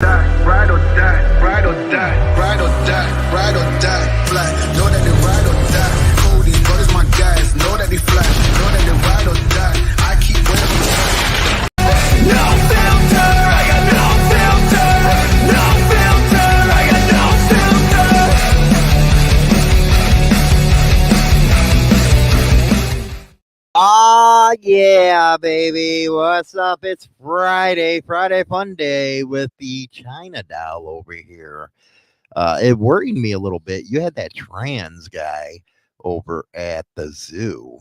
Die, ride or die, ride or die, ride or die, ride or die, fly. Know that they ride or die. Cody, God is my guys. Know that they fly. Know that they ride or die. I keep no filter, I got no filter. No filter, I got no filter. Ah, yeah, baby. What's up? It's Friday fun day with the China doll over here. It worried me a little bit. You had that trans guy over at the zoo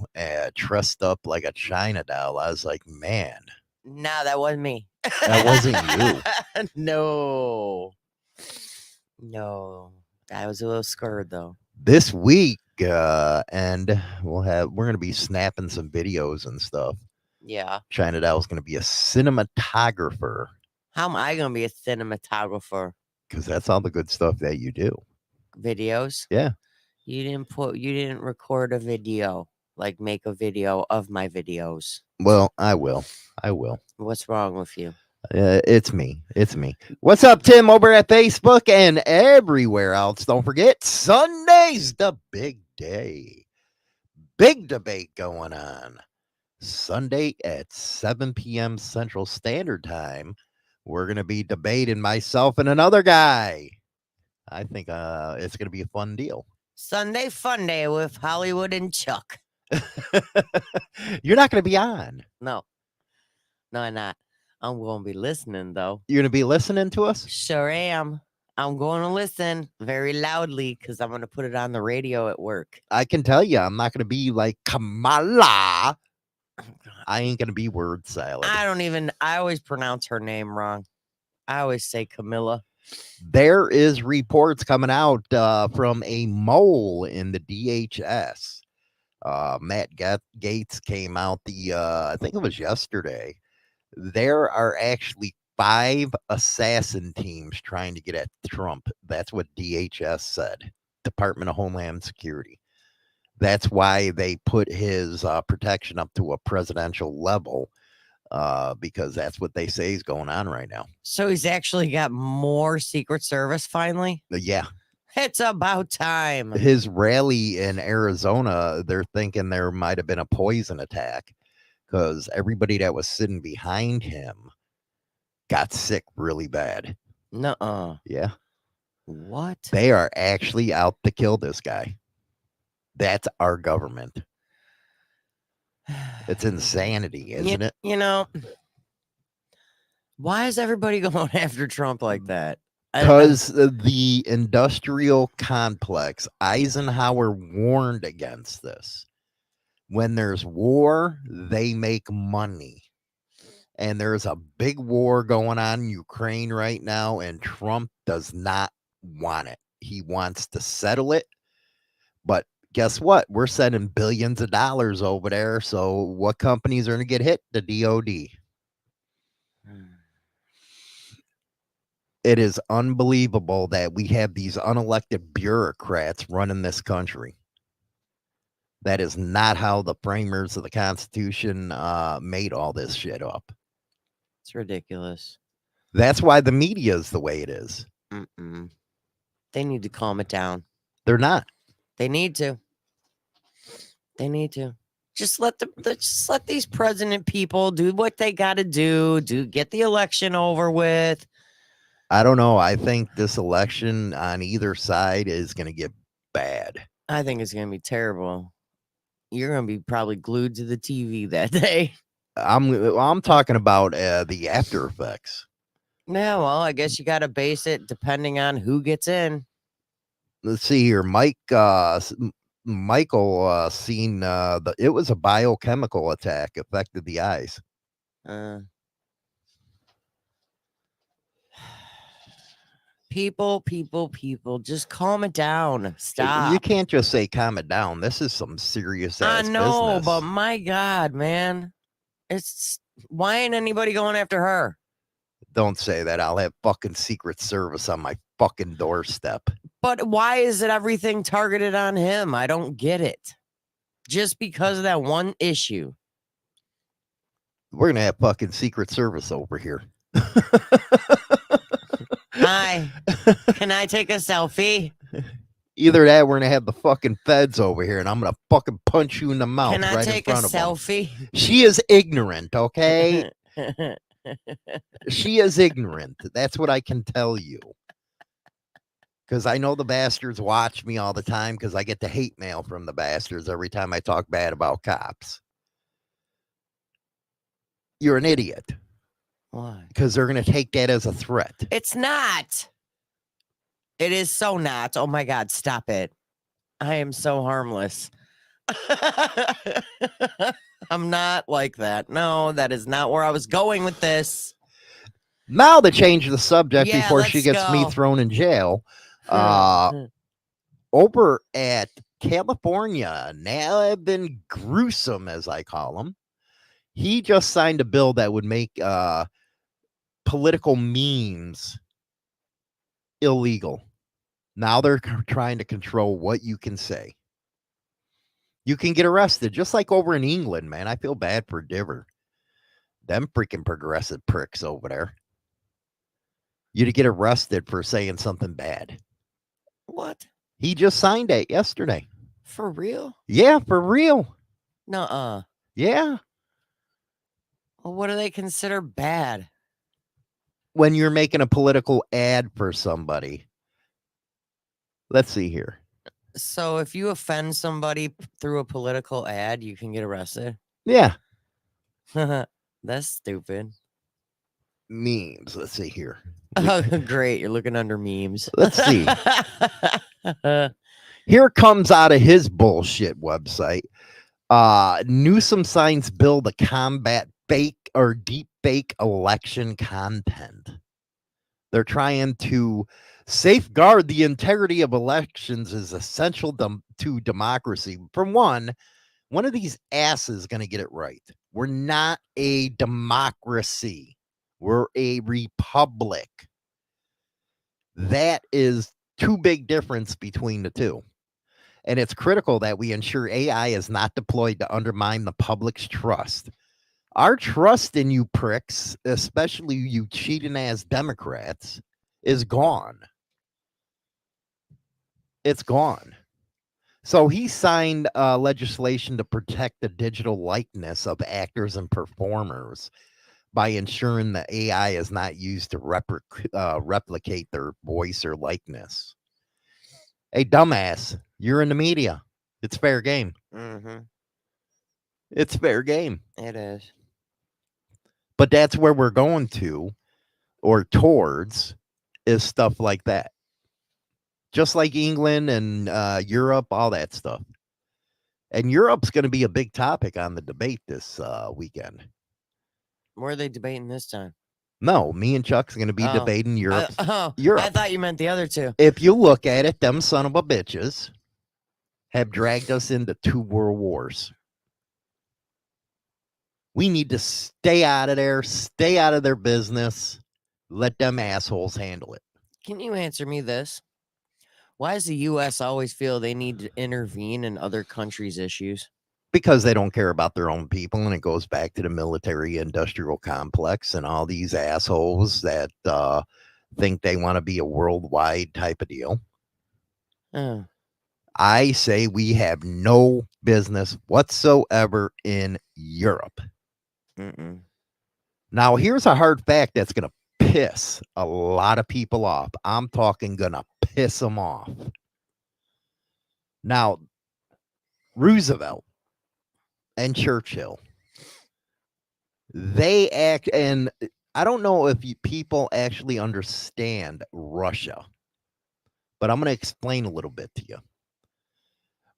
dressed up like a China doll. I was like, man, No, that wasn't me. that wasn't you. No. I was a little scared though. This week, and we're gonna be snapping some videos and stuff. Yeah. China doll is gonna be a cinematographer. How am I gonna be a cinematographer? Because that's all the good stuff that you do. Videos? Yeah. You didn't record a video, like make a video of my videos. Well, I will. What's wrong with you? It's me. What's up, Tim, over at Facebook and everywhere else? Don't forget, Sunday's the big day. Big debate going on. Sunday at 7 p.m. Central Standard Time. We're going to be debating myself and another guy. I think it's going to be a fun deal. Sunday Fun Day with Hollywood and Chuck. You're not going to be on. No, I'm not. I'm going to be listening, though. You're going to be listening to us? Sure am. I'm going to listen very loudly because I'm going to put it on the radio at work. I can tell you, I'm not going to be like Kamala. I ain't going to be word salad. I always pronounce her name wrong. I always say Camilla. There is reports coming out from a mole in the DHS. Matt Gaetz came out I think it was yesterday. There are actually 5 assassin teams trying to get at Trump. That's what DHS said, Department of Homeland Security. That's why they put his protection up to a presidential level, because that's what they say is going on right now. So he's actually got more Secret Service finally? Yeah. It's about time. His rally in Arizona, they're thinking there might have been a poison attack because everybody that was sitting behind him got sick really bad. Nuh-uh. Yeah. What? They are actually out to kill this guy. That's our government. It's insanity, isn't it? You know, why is everybody going after Trump like that? Because the industrial complex, Eisenhower warned against this. When there's war, they make money. And there's a big war going on in Ukraine right now, and Trump does not want it. He wants to settle it. But guess what? We're sending billions of dollars over there. So what companies are going to get hit? The DOD. It is unbelievable that we have these unelected bureaucrats running this country. That is not how the framers of the Constitution made all this shit up. It's ridiculous. That's why the media is the way it is. They need to calm it down. They're not. They need to. Just let these president people do what they got to do. Get the election over with. I don't know. I think this election on either side is going to get bad. I think it's going to be terrible. You're going to be probably glued to the TV that day. I'm talking about the after effects. Yeah, well, I guess you got to base it depending on who gets in. Let's see here. Michael seen it was a biochemical attack affected the eyes. People, just calm it down. Stop. You can't just say calm it down. This is some serious ass I know, business. but my God, man. Why ain't anybody going after her? Don't say that. I'll have fucking Secret Service on my fucking doorstep. But why is it everything targeted on him? I don't get it. Just because of that one issue. We're going to have fucking Secret Service over here. Hi. Can I take a selfie? Either that, we're gonna have the fucking feds over here, and I'm gonna fucking punch you in the mouth Can I right in take a front of them. selfie? She is ignorant, okay? She is ignorant. That's what I can tell you. Because I know the bastards watch me all the time because I get the hate mail from the bastards every time I talk bad about cops. You're an idiot Why? because they're going to take that as a threat. It's not. It is so not. Oh my God, stop it. I am so harmless. I'm not like that. No, that is not where I was going with this. Now to change the subject Yeah, before she let's gets me go. thrown in jail. Over at California, now have been gruesome, as I call them. He just signed a bill that would make political memes illegal. Now they're trying to control what you can say. You can get arrested, just like over in England, man. I feel bad for Diver. Them freaking progressive pricks over there. You to get arrested for saying something bad. What? He just signed it yesterday. For real? Yeah, for real. Nuh-uh. Yeah. Well, what do they consider bad? When you're making a political ad for somebody. Let's see here. So if you offend somebody through a political ad, you can get arrested? Yeah. That's stupid. Memes. Let's see here. Oh, great. You're looking under memes. Let's see. Here comes out of his bullshit website. Newsom signs bill to combat fake or deep fake election content. They're trying to safeguard the integrity of elections is essential to democracy. For one of these asses is going to get it right. We're not a democracy. We're a republic. That is too big difference between the two. And it's critical that we ensure AI is not deployed to undermine the public's trust. Our trust in you pricks, especially you cheating ass Democrats, is gone. It's gone. So he signed legislation to protect the digital likeness of actors and performers by ensuring that AI is not used to replicate their voice or likeness. Hey, dumbass, you're in the media. It's fair game. Mm-hmm. It's fair game. It is. But that's where we're going to or towards is stuff like that. Just like England and Europe, all that stuff. And Europe's going to be a big topic on the debate this weekend. Where are they debating this time? No, me and Chuck's going to be debating Europe. Europe. I thought you meant the other two. If you look at it, them son of a bitches have dragged us into 2 world wars. We need to stay out of there, stay out of their business, let them assholes handle it. Can you answer me this? Why does the U.S. always feel they need to intervene in other countries' issues? Because they don't care about their own people, and it goes back to the military industrial complex and all these assholes that think they want to be a worldwide type of deal. Oh. I say we have no business whatsoever in Europe. Mm-mm. Now, here's a hard fact that's going to piss a lot of people off. I'm talking going to piss them off. Now, Roosevelt and Churchill, they act, and I don't know if people actually understand Russia, but I'm going to explain a little bit to you.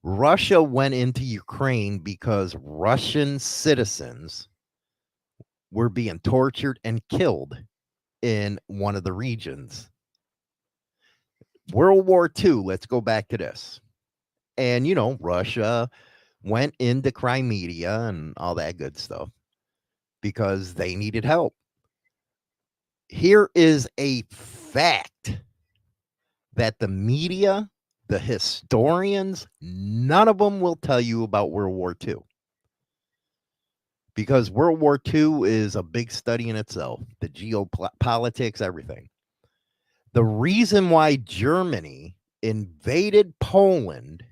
Russia went into Ukraine because Russian citizens were being tortured and killed in one of the regions. World War II, let's go back to this. And, you know, Russia went into Crimea and all that good stuff because they needed help. Here is a fact that the media, the historians, none of them will tell you about World War II. Because World War II is a big study in itself, the geopolitics, everything. The reason why Germany invaded Poland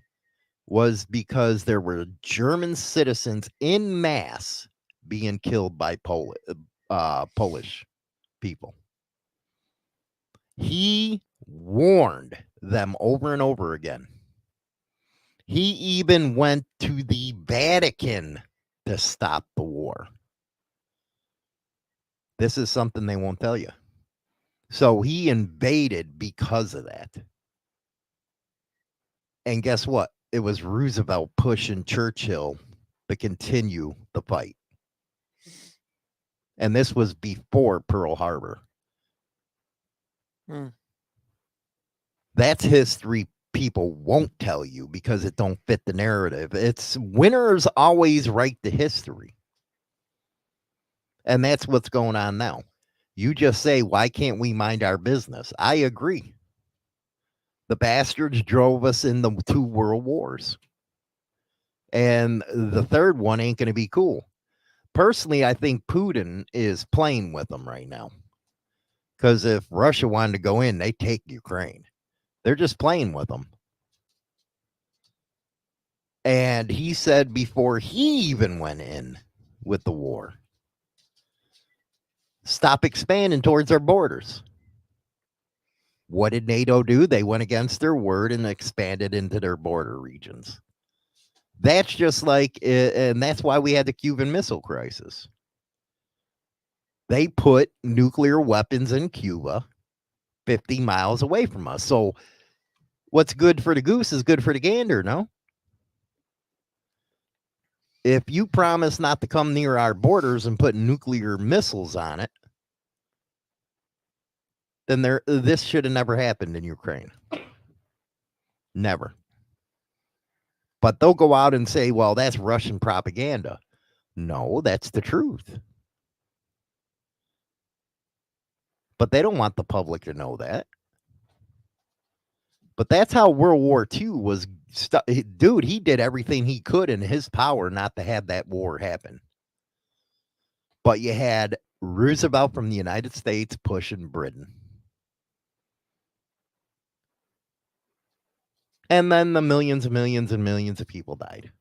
was because there were German citizens in mass being killed by Polish people. He warned them over and over again. He even went to the Vatican to stop the war. This is something they won't tell you. So he invaded because of that. And guess what? It was Roosevelt pushing Churchill to continue the fight. And this was before Pearl Harbor. That's history people won't tell you because it don't fit the narrative. It's winners always write the history. And that's what's going on now. You just say, why can't we mind our business? I agree. The bastards drove us in the 2 world wars. And the third one ain't going to be cool. Personally, I think Putin is playing with them right now. Because if Russia wanted to go in, they take Ukraine. They're just playing with them. And he said before he even went in with the war, stop expanding towards our borders. What did NATO do? They went against their word and expanded into their border regions. That's just like, and that's why we had the Cuban Missile Crisis. They put nuclear weapons in Cuba 50 miles away from us. So what's good for the goose is good for the gander, no? If you promise not to come near our borders and put nuclear missiles on it, then this should have never happened in Ukraine. Never. But they'll go out and say, well, that's Russian propaganda. No, that's the truth. But they don't want the public to know that. But that's how World War II was. Dude, he did everything he could in his power not to have that war happen. But you had Roosevelt from the United States pushing Britain. And then the millions and millions and millions of people died.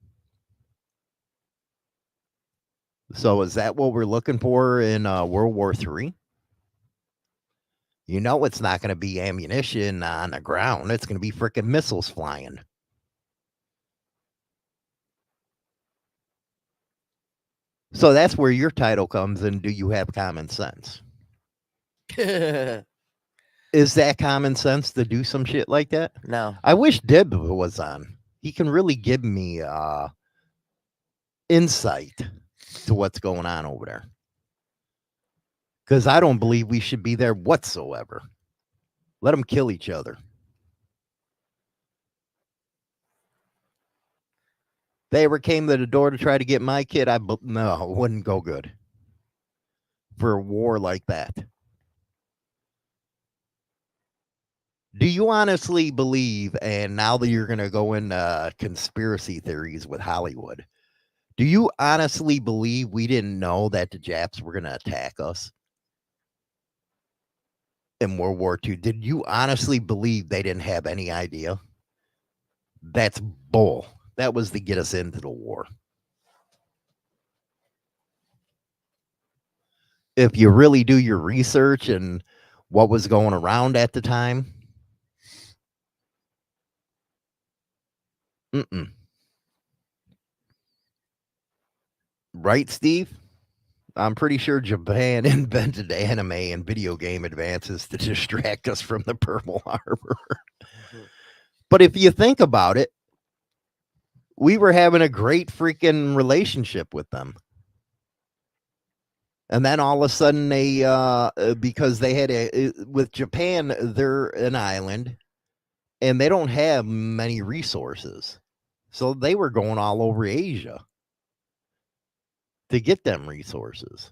So is that what we're looking for in World War III? You know it's not going to be ammunition on the ground. It's going to be freaking missiles flying. So that's where your title comes in. Do you have common sense? Is that common sense to do some shit like that? No. I wish Dib was on. He can really give me insight to what's going on over there. Because I don't believe we should be there whatsoever. Let them kill each other. They ever came to the door to try to get my kid? No, it wouldn't go good for a war like that. Do you honestly believe, and now that you're going to go into conspiracy theories with Hollywood, do you honestly believe we didn't know that the Japs were going to attack us in World War II? Did you honestly believe they didn't have any idea? That's bull. That was to get us into the war. If you really do your research and what was going around at the time, right, Steve? I'm pretty sure Japan invented anime and video game advances to distract us from the Pearl Harbor. But if you think about it, we were having a great freaking relationship with them. And then all of a sudden they, because they had with Japan, they're an island and they don't have many resources. So they were going all over Asia to get them resources.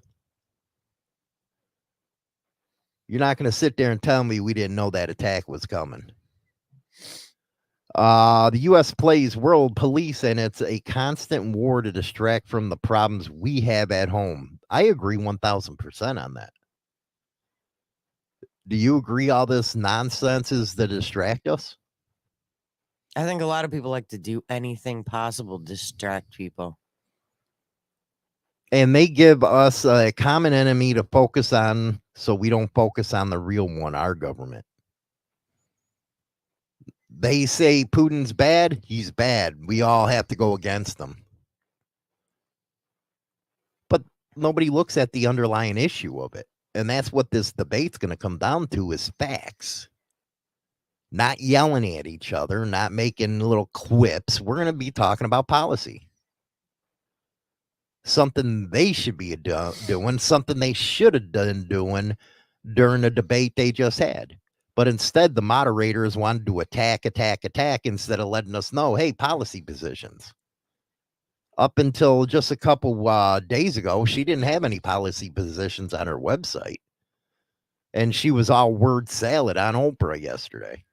You're not going to sit there and tell me we didn't know that attack was coming. The U.S. plays world police, and it's a constant war to distract from the problems we have at home. I agree 1,000% on that. Do you agree all this nonsense is to distract us? I think a lot of people like to do anything possible to distract people. And they give us a common enemy to focus on so we don't focus on the real one, our government. They say Putin's bad, he's bad. We all have to go against him. But nobody looks at the underlying issue of it. And that's what this debate's going to come down to is facts. Not yelling at each other, not making little quips. We're going to be talking about policy. Something they should be doing, something they should have done doing during the debate they just had. But instead, the moderators wanted to attack instead of letting us know, hey, policy positions. Up until just a couple days ago, she didn't have any policy positions on her website. And she was all word salad on Oprah yesterday.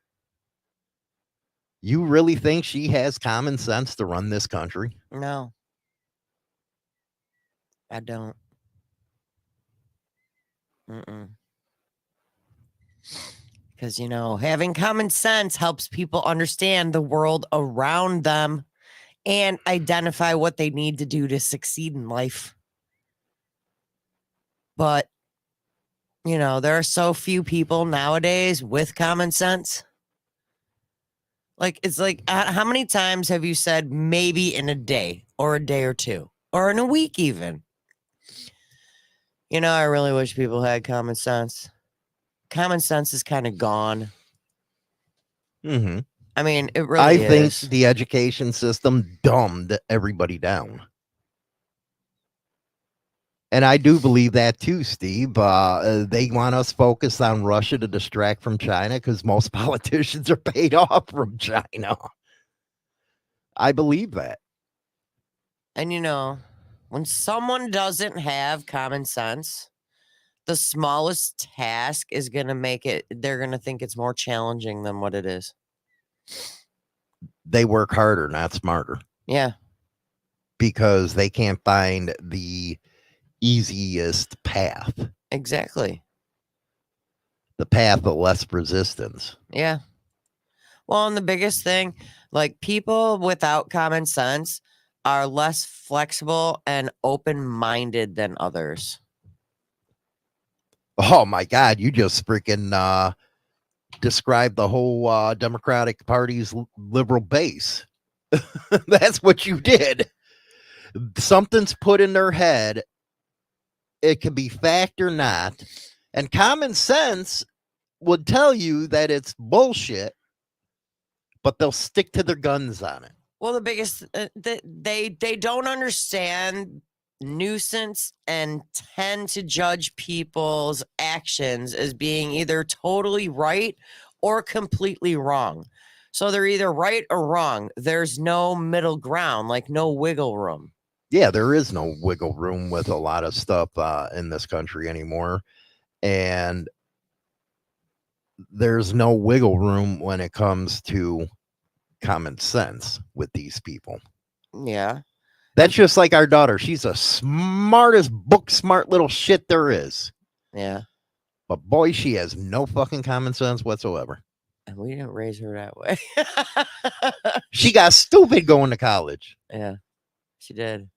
You really think she has common sense to run this country? No, I don't. Because, you know, having common sense helps people understand the world around them and identify what they need to do to succeed in life. But, you know, there are so few people nowadays with common sense. Like, it's like, how many times have you said maybe in a day or a day or two or in a week even? You know, I really wish people had common sense. Common sense is kind of gone. Mm-hmm. I mean, it really think is. the education system dumbed everybody down. And I do believe that too, Steve. They want us focused on Russia to distract from China because most politicians are paid off from China. I believe that. And, you know, when someone doesn't have common sense, the smallest task is going to make it, they're going to think it's more challenging than what it is. They work harder, not smarter. Yeah. Because they can't find the easiest path. Exactly. The path of less resistance. Yeah. Well, and the biggest thing, like people without common sense are less flexible and open-minded than others. Oh my God, you just freaking described the whole Democratic Party's liberal base. That's what you did. Something's put in their head. It can be fact or not. And common sense would tell you that it's bullshit, but they'll stick to their guns on it. Well, the biggest, they don't understand nuisance and tend to judge people's actions as being either totally right or completely wrong. So they're either right or wrong. There's no middle ground, like no wiggle room. Yeah, there is no wiggle room with a lot of stuff in this country anymore. And there's no wiggle room when it comes to common sense with these people. Yeah. That's just like our daughter. She's the smartest book smart little shit there is. Yeah. But boy, she has no fucking common sense whatsoever. And we didn't raise her that way. She got stupid going to college. Yeah, she did.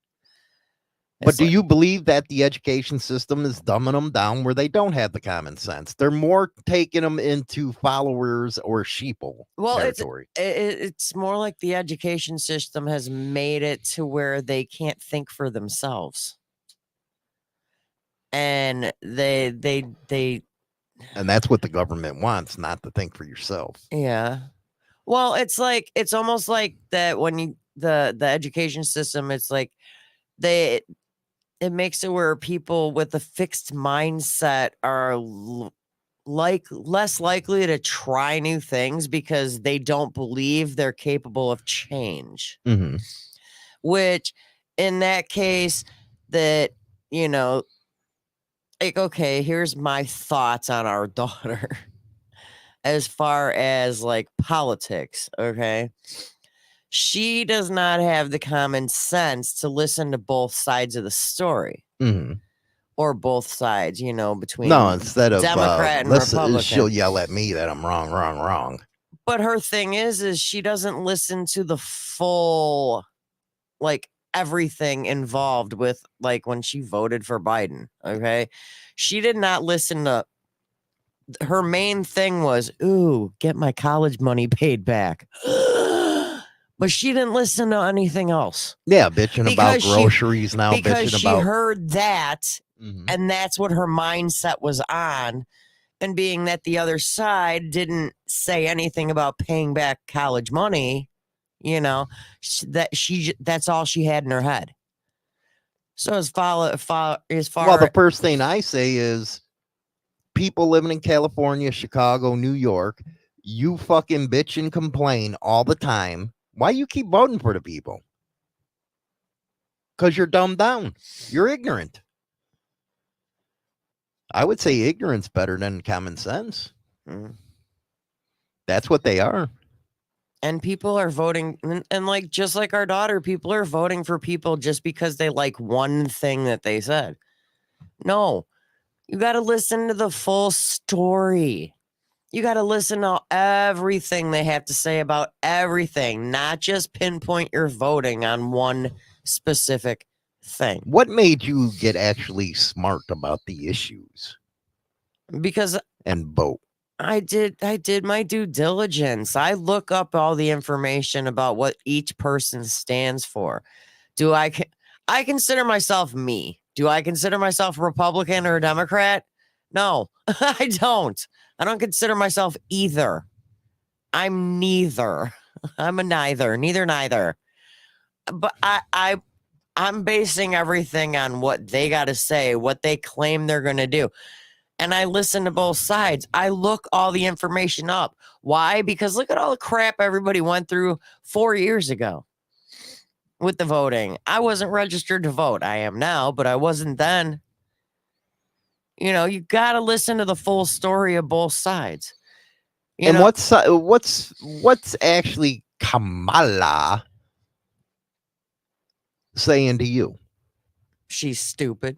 But do you believe that the education system is dumbing them down where they don't have the common sense? They're more taking them into followers or sheeple territory. It's more like the education system has made it to where they can't think for themselves. And they and that's what the government wants, not to think for yourself. Yeah. Well, it's almost like that when you the education system, it's like it makes it where people with a fixed mindset are less likely to try new things because they don't believe they're capable of change. Mm-hmm. Which in that case, that, you know, like, okay, here's my thoughts on our daughter as far as like politics. Okay. She does not have the common sense to listen to both sides of the story. Mm-hmm. or both sides, you know, between No, instead of Democrat and listen, Republican. she'll yell at me that I'm wrong, wrong, wrong. But her thing is she doesn't listen to the full, like, everything involved with, like, when she voted for Biden. Okay. She did not listen to, her main thing was, ooh, get my college money paid back. But she didn't listen to anything else. Yeah, bitching about Because she- groceries now, Because bitching she about. heard that, Mhm. and that's what her mindset was on. And being that the other side didn't say anything about paying back college money, you know, that's all she had in her head. So as far Well, the first thing I say is people living in California, Chicago, New York, you fucking bitch and complain all the time. Why you keep voting for the people? Because you're dumbed down. You're ignorant. I would say ignorance better than common sense. Mm. That's what they are. And people are voting, and like, just like our daughter, people are voting for people just because they like one thing that they said. No, you got to listen to the full story. You got to listen to everything they have to say about everything, not just pinpoint your voting on one specific thing. What made you get actually smart about the issues Because and vote? I did my due diligence. I look up all the information about what each person stands for. I consider myself me? Do I consider myself a Republican or a Democrat? No, I don't. I don't consider myself either. I'm neither. I'm a neither. But I'm basing everything on what they got to say, what they claim they're going to do. And I listen to both sides. I look all the information up. Why? Because look at all the crap everybody went through 4 years ago with the voting. I wasn't registered to vote. I am now, but I wasn't then. You know, you got to listen to the full story of both sides. You And know, what's actually Kamala saying to you? she's stupid.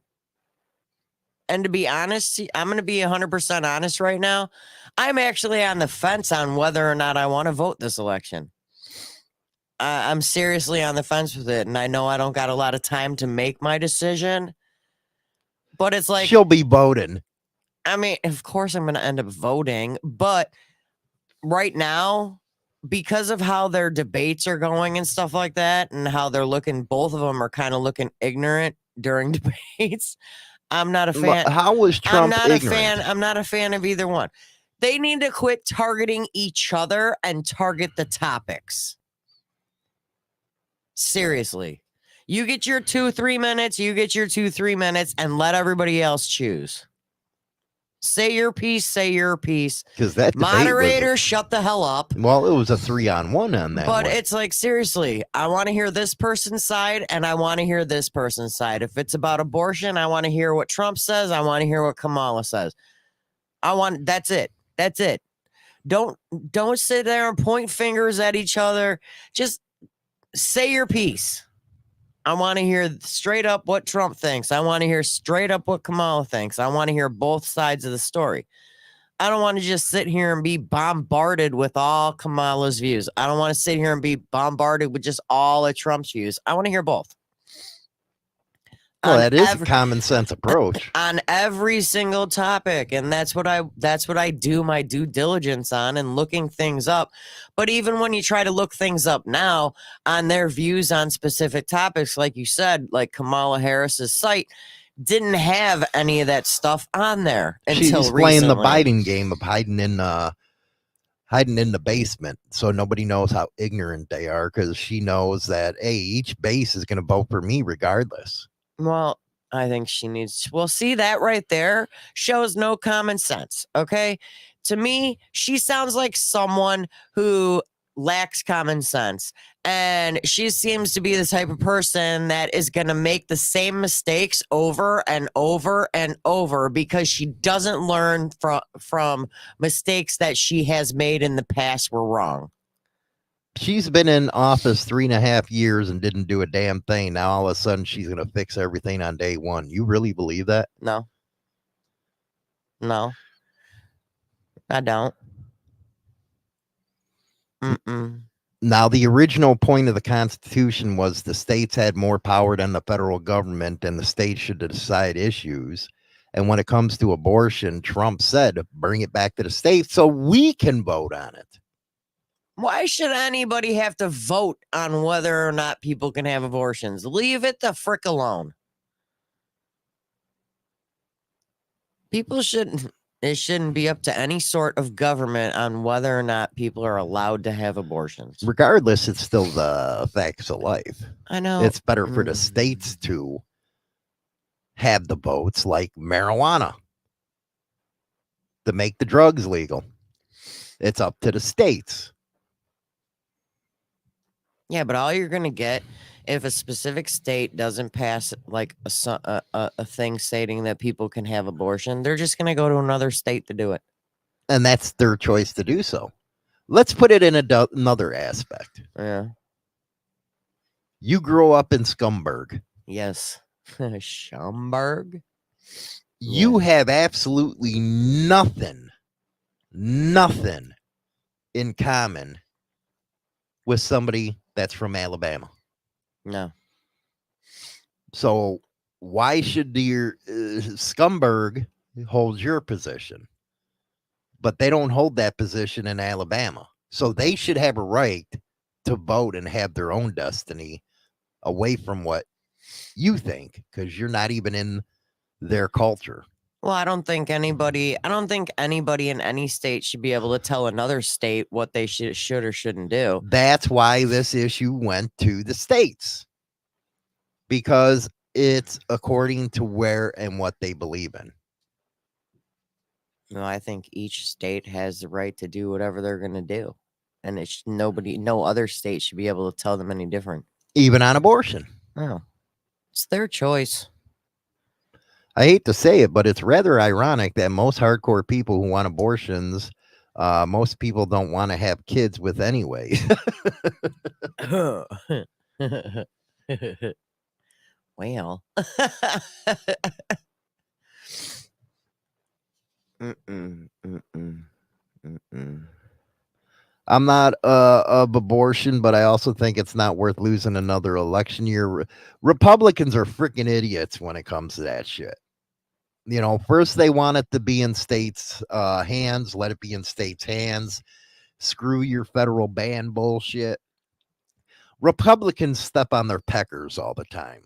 And to be honest, I'm going to be 100% honest right now. I'm actually on the fence on whether or not I want to vote this election. I'm seriously on the fence with it. And I know I don't got a lot of time to make my decision. But it's like, She'll be voting. I mean, of course I'm going to end up voting. But right now, because of how their debates are going and stuff like that, and how they're looking, both of them are kind of looking ignorant during debates. I'm not a fan. How was Trump ignorant? I'm not a fan of either one. They need to quit targeting each other and target the topics. Seriously. You get your 2-3 minutes, and let everybody else choose. Say your piece. Because that debate Moderator, shut the hell up. Well, it was a 3-on-1 on that. But one. it's like, seriously, I want to hear this person's side and I want to hear this person's side. If it's about abortion, I want to hear what Trump says. I want to hear what Kamala says. That's it. Don't sit there and point fingers at each other. Just say your piece. I want to hear straight up what Trump thinks. I want to hear straight up what Kamala thinks. I want to hear both sides of the story. I don't want to just sit here and be bombarded with all Kamala's views. I don't want to sit here and be bombarded with just all of Trump's views. I want to hear both. Well, that is a common sense approach on every single topic, and that's what I do my due diligence on, and looking things up. But even when you try to look things up now on their views on specific topics, like you said, like Kamala Harris's site didn't have any of that stuff on there until She's playing recently. the Biden game of hiding in the basement, so nobody knows how ignorant they are, because she knows that, hey, each base is going to vote for me regardless. Well, I think she needs. Well, see, that right there shows no common sense. Okay, to me, she sounds like someone who lacks common sense, and she seems to be the type of person that is going to make the same mistakes over and over and over because she doesn't learn from mistakes that she has made in the past were wrong. she's been in office 3.5 years and didn't do a damn thing. Now all of a sudden she's gonna fix everything on day one. You really believe that? No. No. I don't. Mm-mm. Now, the original point of the Constitution was the states had more power than the federal government, and the states should decide issues. And when it comes to abortion, Trump said, bring it back to the states so we can vote on it. Why should anybody have to vote on whether or not people can have abortions? Leave it the frick alone. People shouldn't. It shouldn't be up to any sort of government on whether or not people are allowed to have abortions. Regardless, it's still the facts of life. I know. It's better for the states to have the votes like marijuana to make the drugs legal. It's up to the states. Yeah, but all you're going to get if a specific state doesn't pass like a thing stating that people can have abortion, they're just going to go to another state to do it. And that's their choice to do so. Let's put it in another aspect. Yeah. You grow up in Scumberg. Yes. Schomburg. You have absolutely nothing in common with somebody that's from Alabama. No. So why should your Scumberg hold your position? But they don't hold that position in Alabama. So they should have a right to vote and have their own destiny away from what you think, because you're not even in their culture. Well, I don't think anybody in any state should be able to tell another state what they should or shouldn't do. That's why this issue went to the states, because it's according to where and what they believe in. No, I think each state has the right to do whatever they're going to do. And no other state should be able to tell them any different. Even on abortion. No. It's their choice. I hate to say it, but it's rather ironic that most hardcore people who want abortions, most people don't want to have kids with anyway. Well. I'm not of abortion, but I also think it's not worth losing another election year. Republicans are freaking idiots when it comes to that shit. You know, first they want it to be in states' hands. Let it be in states' hands. Screw your federal ban bullshit. Republicans step on their peckers all the time.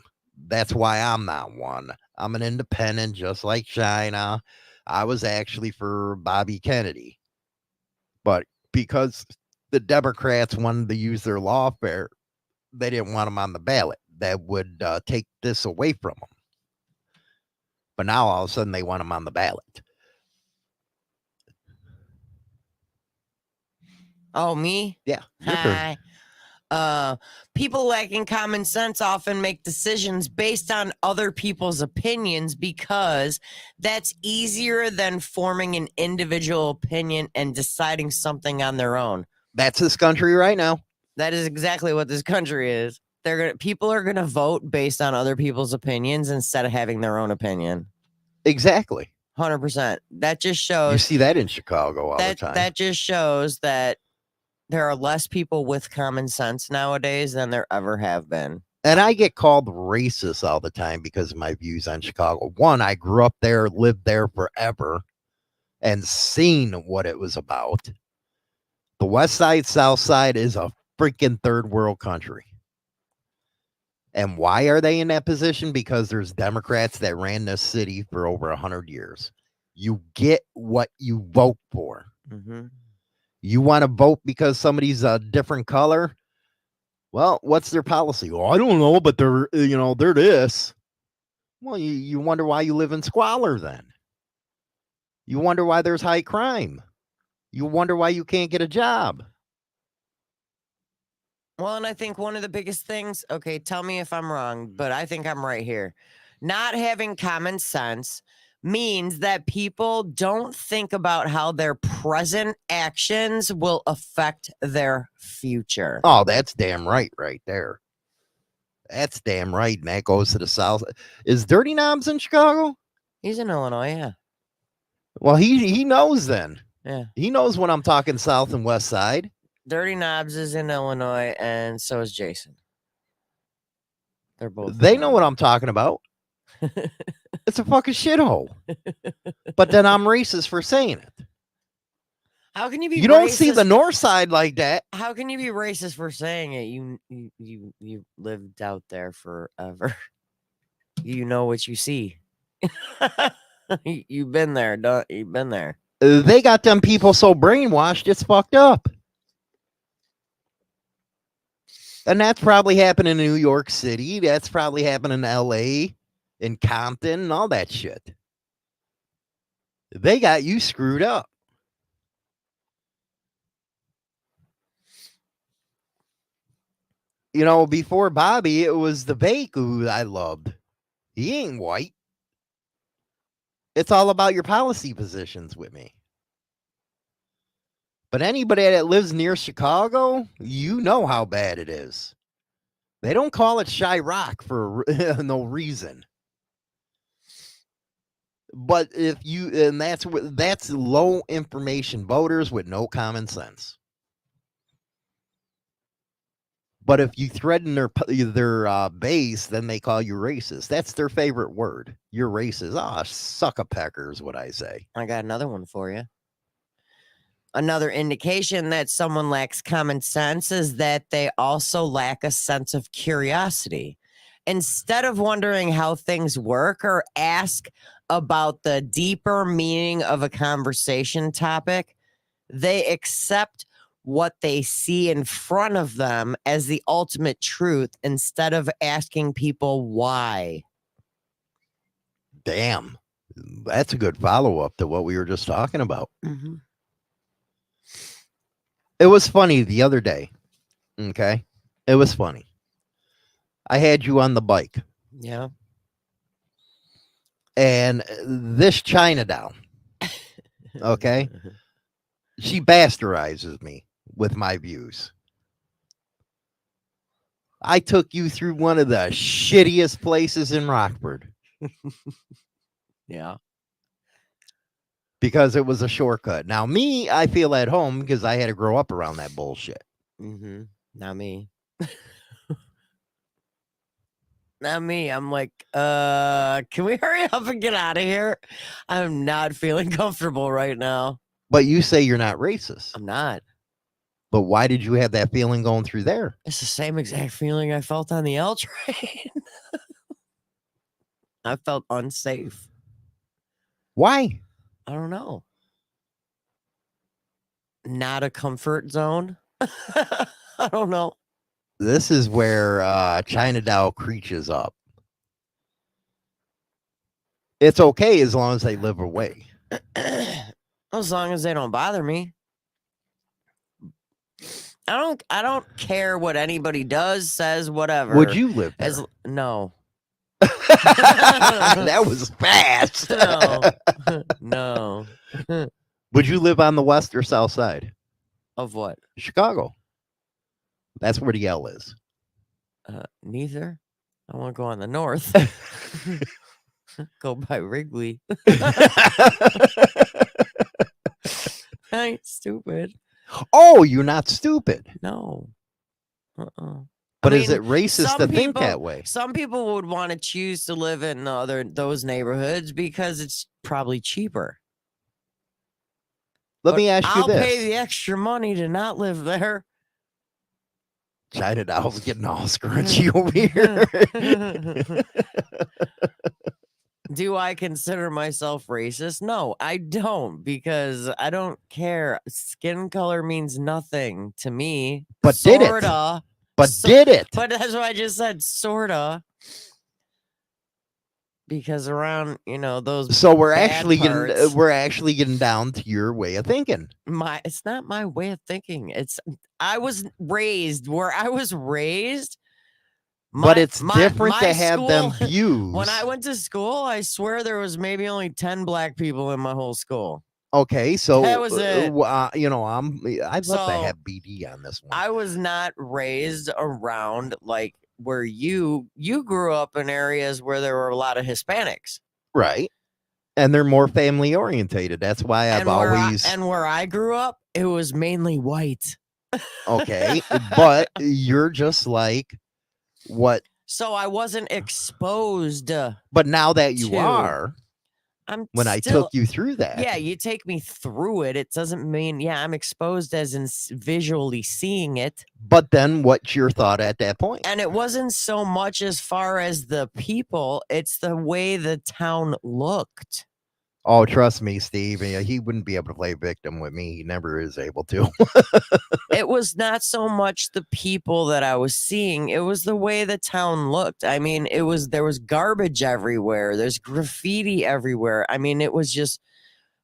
That's why I'm not one. I'm an independent, just like China. I was actually for Bobby Kennedy. But because the Democrats wanted to use their lawfare, they didn't want him on the ballot. That would take this away from them. But now all of a sudden they want him on the ballot. Oh, me? Yeah. Your turn. Hi. People lacking common sense often make decisions based on other people's opinions because that's easier than forming an individual opinion and deciding something on their own. That's this country right now. That is exactly what this country is. People are gonna vote based on other people's opinions instead of having their own opinion. Exactly. 100%. That just shows. You see that in Chicago all the time. That just shows that there are less people with common sense nowadays than there ever have been. And I get called racist all the time because of my views on Chicago. One, I grew up there, lived there forever, and seen what it was about. The West Side, South Side is a freaking third world country. And why are they in that position? Because there's Democrats that ran this city for over 100 years. You get what you vote for. Mm-hmm. You want to vote because somebody's a different color? Well, what's their policy? Well, I don't know, but they're this. Well, you wonder why you live in squalor then. You wonder why there's high crime. You wonder why you can't get a job. Well, and I think one of the biggest things, okay, tell me if I'm wrong, but I think I'm right here. Not having common sense means that people don't think about how their present actions will affect their future. Oh, that's damn right there. That's damn right. And that goes to the South. Is Dirty Knobs in Chicago? He's in Illinois, yeah. Well, he knows then. Yeah. He knows when I'm talking South and West Side. Dirty Knobs is in Illinois, and so is Jason. They're both. They know what I'm talking about. It's a fucking shithole. But then I'm racist for saying it. How can you be? You don't see the North Side like that. How can you be racist for saying it? You lived out there forever. You know what you see. You've been there. You've been there. They got them people so brainwashed, it's fucked up. And that's probably happening in New York City. That's probably happening in LA, in Compton, and all that shit. They got you screwed up. You know, before Bobby, it was the Bake who I loved. He ain't white. It's all about your policy positions with me. But anybody that lives near Chicago, you know how bad it is. They don't call it Chirac for no reason. But if you, and that's low information voters with no common sense. But if you threaten their base, then they call you racist. That's their favorite word. You're racist. Ah, suck-a-pecker is what I say. I got another one for you. Another indication that someone lacks common sense is that they also lack a sense of curiosity. Instead of wondering how things work or ask about the deeper meaning of a conversation topic, they accept what they see in front of them as the ultimate truth instead of asking people why. Damn. That's a good follow-up to what we were just talking about. Mm-hmm. It was funny the other day. Okay. It was funny. I had you on the bike. Yeah. And this China doll, okay, she bastardizes me with my views. I took you through one of the shittiest places in Rockford. Yeah. Because it was a shortcut. Now, me, I feel at home because I had to grow up around that bullshit. Mm-hmm. Not me. Not me. I'm like, can we hurry up and get out of here? I'm not feeling comfortable right now. But you say you're not racist. I'm not. But why did you have that feeling going through there? It's the same exact feeling I felt on the L train. I felt unsafe. Why? I don't know. Not a comfort zone. I don't know. This is where China Doll creaches up. It's okay as long as they live away. As long as they don't bother me. I don't care what anybody does, says, whatever. Would you live there? No. That was fast. No. Would you live on the west or south side? Of what? Chicago. That's where the L is. Neither. I want to go on the north. Go by Wrigley. I ain't stupid. Oh, you're not stupid. No. But is it racist to think that way? Some people would want to choose to live in those neighborhoods because it's probably cheaper. Let me ask you I'll this. pay the extra money to not live there. China Doll's getting all scrunchy over here. Do I consider myself racist? No, I don't, because I don't care. Skin color means nothing to me. But sorta. Did it? But that's what I just said, sorta. Because around, those. So we're bad actually parts, getting down to your way of thinking. It's not my way of thinking. I was raised where I was raised. but it's different my to have them school- views. When I went to school, I swear there was maybe only 10 black people in my whole school. Okay, so That was it. you know, I'd love to So, have BD on this one. I was not raised around like where you grew up in areas where there were a lot of Hispanics. Right. And they're more family orientated. That's why I've always and where I grew up, it was mainly white. okay, but you're just like what So I wasn't exposed. but now that you Two. are, I'm when I still, took you through that. yeah, you take me through it. It doesn't mean, yeah, I'm exposed as in visually seeing it. But then what's your thought at that point? And it wasn't so much as far as the people, it's the way the town looked. Oh, trust me, Steve. He wouldn't be able to play victim with me. He never is able to. It was not so much the people that I was seeing, it was the way the town looked. I mean, there was garbage everywhere, there's graffiti everywhere. I mean, it was just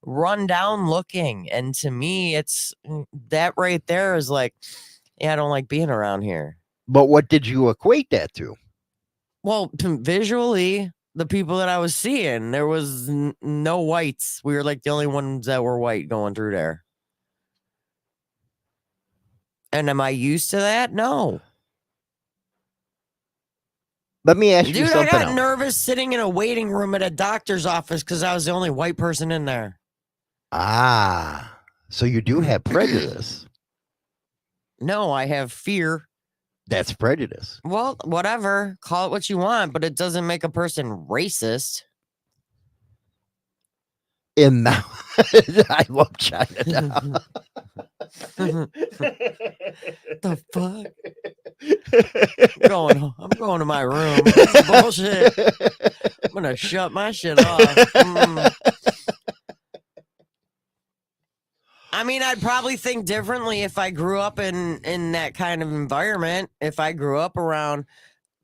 run down looking. And to me, it's that right there is like, yeah, I don't like being around here. But what did you equate that to? Well, visually, the people that I was seeing, there was no whites. We were like the only ones that were white going through there. And am I used to that? No. Let me ask you Dude, I something got else. nervous sitting in a waiting room at a doctor's office because I was the only white person in there. Ah, so you do have prejudice. No, I have fear. That's prejudice. Well, whatever. Call it what you want, but it doesn't make a person racist. And now I love Chinatown. The fuck? I'm going to my room. This is bullshit. I'm gonna shut my shit off. I mean, I'd probably think differently if I grew up in that kind of environment. If I grew up around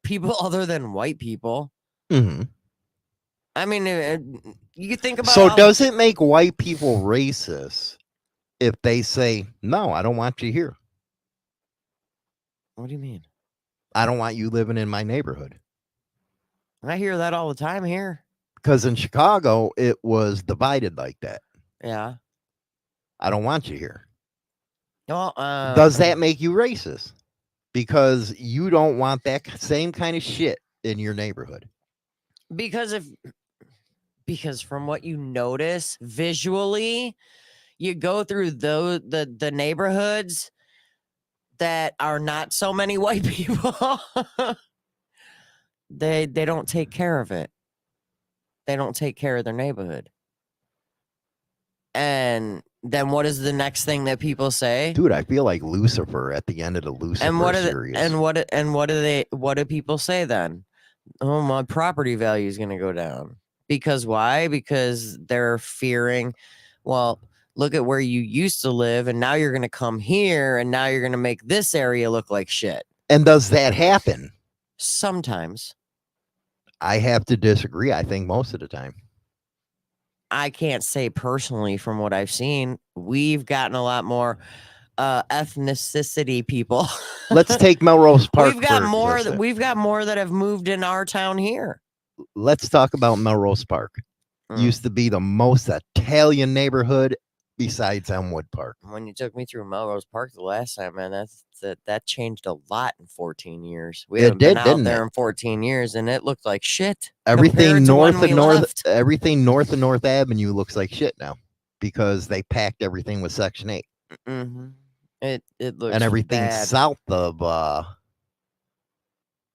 people other than white people. Mhm. I mean, you think about. So does it make white people racist if they say, no, I don't want you here? What do you mean? I don't want you living in my neighborhood. I hear that all the time here. Because in Chicago, it was divided like that. Yeah. I don't want you here. Well, Does that make you racist? Because you don't want that same kind of shit in your neighborhood. Because from what you notice visually, you go through the neighborhoods that are not so many white people. they don't take care of it. They don't take care of their neighborhood. And then what is the next thing that people say? Dude, I feel like Lucifer at the end of the Lucifer series. What do people say then? Oh, my property value is going to go down. Because why? Because they're fearing, well, look at where you used to live and now you're going to come here and now you're going to make this area look like shit. And does that happen? Sometimes. I have to disagree. I think most of the time. I can't say personally from what I've seen. We've gotten a lot more ethnicity people. Let's take Melrose Park. We've got more that have moved in our town here. Let's talk about Melrose Park. Used to be the most Italian neighborhood besides Elmwood Park. When you took me through Melrose Park the last time, man, that changed a lot in 14 years. We haven't been out there in 14 years, and it looked like shit. Everything everything north of North Avenue looks like shit now because they packed everything with Section 8. Mm-hmm. It looks and everything bad. south of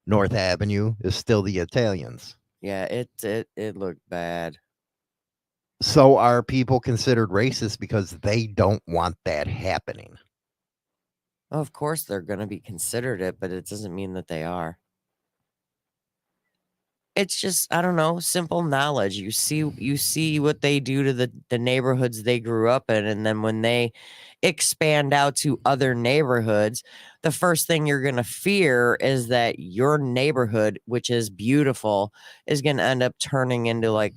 North Avenue is still the Italians. Yeah, it looked bad. So are people considered racist because they don't want that happening? Of course they're going to be considered it, but it doesn't mean that they are. It's just, I don't know, simple knowledge. You see what they do to the neighborhoods they grew up in, and then when they expand out to other neighborhoods, the first thing you're going to fear is that your neighborhood, which is beautiful, is going to end up turning into like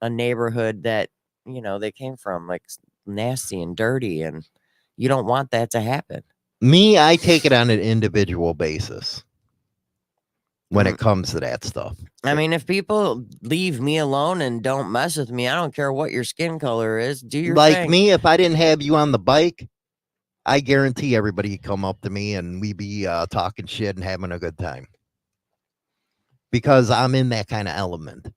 a neighborhood that, you know, they came from, like nasty and dirty, and you don't want that to happen. Me, I take it on an individual basis. when it comes to that stuff. I mean, if people leave me alone and don't mess with me, I don't care what your skin color is. Do your Like thing. me, if I didn't have you on the bike, I guarantee everybody would come up to me and we'd be talking shit and having a good time. Because I'm in that kind of element.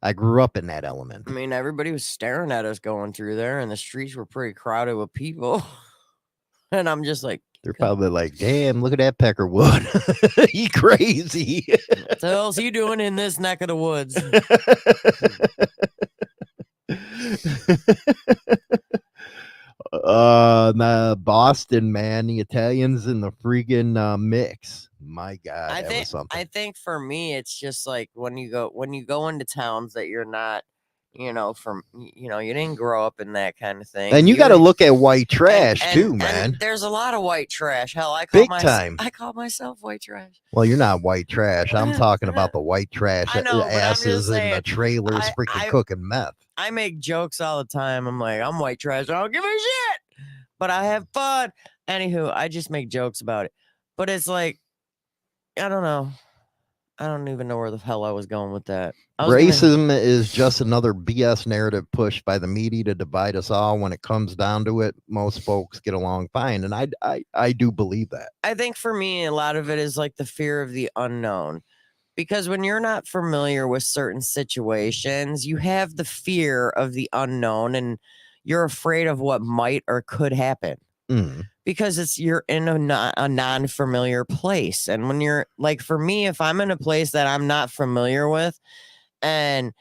I grew up in that element. I mean, everybody was staring at us going through there, and the streets were pretty crowded with people. And I'm just like, They're probably like, damn, look at that Peckerwood. He crazy. what the hell's he doing in this neck of the woods? Boston, man, the Italians in the freaking mix. My God, that was something. I think for me, it's just like when you go into towns that you're not, you didn't grow up in that kind of thing. And you got to look at white trash too, and man. there's a lot of white trash. Hell, Big time. I call myself white trash. Well, you're not white trash. I'm talking about the white trash I know, but I'm just asses in the saying, trailers freaking cooking meth. I make jokes all the time. I'm like, I'm white trash. I don't give a shit, but I have fun. Anywho, I just make jokes about it. But it's like, I don't know. I don't even know where the hell I was going with that. Racism is just another BS narrative pushed by the media to divide us all. When it comes down to it, most folks get along fine. And I do believe that. I think for me, a lot of it is like the fear of the unknown. Because when you're not familiar with certain situations, you have the fear of the unknown and you're afraid of what might or could happen. Because you're in a non-familiar place. And when you're like, for me, if I'm in a place that I'm not familiar with and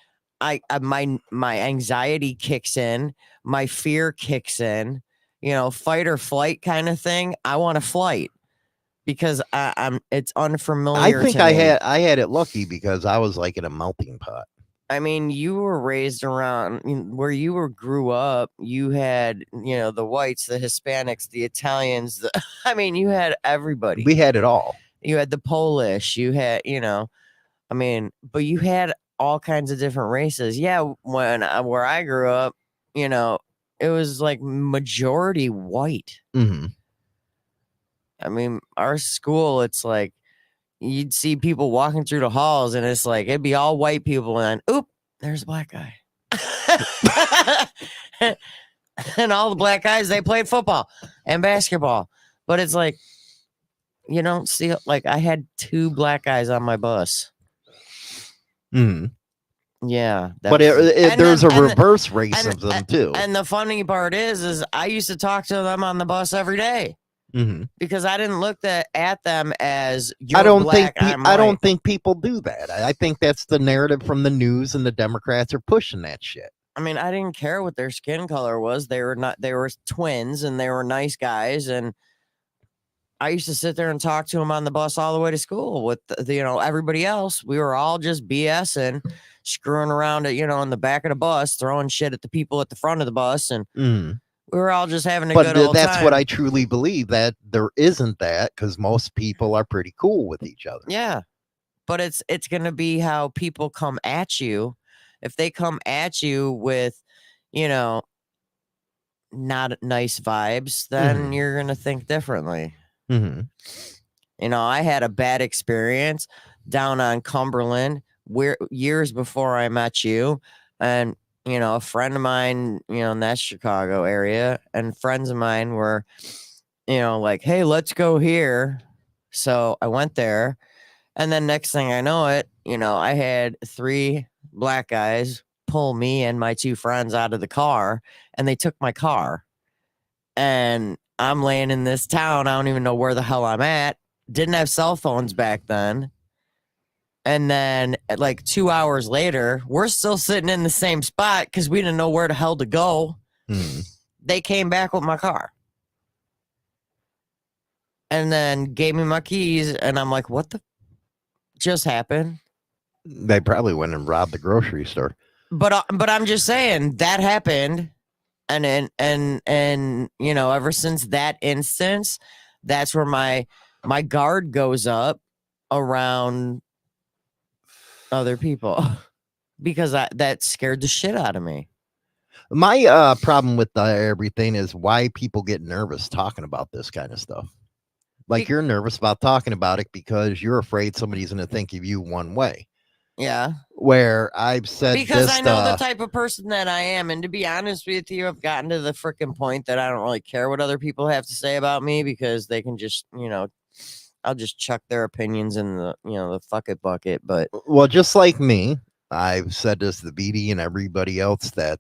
my anxiety kicks in, my fear kicks in, fight or flight kind of thing, I want to flight. Because it's unfamiliar. I think I had it lucky because I was like in a melting pot. I mean, you were raised around where you grew up. You had, the whites, the Hispanics, the Italians. You had everybody. We had it all. You had the Polish. You had, but you had all kinds of different races. Yeah, where I grew up, it was like majority white. Mm-hmm. Our school, it's like you'd see people walking through the halls and it's like it'd be all white people and then, oop, there's a black guy. And all the black guys, they played football and basketball. But it's like you don't see, like, I had 2 black guys on my bus. Yeah, but there's a reverse racism too. And the funny part is I used to talk to them on the bus every day. Because I didn't look at them as I don't think people do that. I think that's the narrative from the news, and the Democrats are pushing that shit. I didn't care what their skin color was. They were twins and they were nice guys, and I used to sit there and talk to them on the bus all the way to school with everybody else. We were all just BSing, screwing around in the back of the bus, throwing shit at the people at the front of the bus, and we were all just having a good old time. That's what I truly believe, that there isn't that, because most people are pretty cool with each other. Yeah, but it's going to be how people come at you. If they come at you with, not nice vibes, then you're going to think differently. I had a bad experience down on Cumberland years before I met you, and a friend of mine, in that Chicago area, and friends of mine were, like, hey, let's go here. So I went there, and then next thing I know it, I had 3 black guys pull me and my 2 friends out of the car, and they took my car. And I'm laying in this town. I don't even know where the hell I'm at. Didn't have cell phones back then. And then like 2 hours later, we're still sitting in the same spot because we didn't know where the hell to go. They came back with my car. And then gave me my keys. And I'm like, what the just happened? They probably went and robbed the grocery store. But I'm just saying that happened. And ever since that instance, that's where my guard goes up around other people because that scared the shit out of me. My problem with everything is why people get nervous talking about this kind of stuff. Like you're nervous about talking about it because you're afraid somebody's going to think of you one way. Yeah. Where I've said Because this, I know the type of person that I am. And to be honest with you, I've gotten to the freaking point that I don't really care what other people have to say about me because they can just, I'll just chuck their opinions in the, the fuck it bucket. But well, just like me, I've said this to BD and everybody else that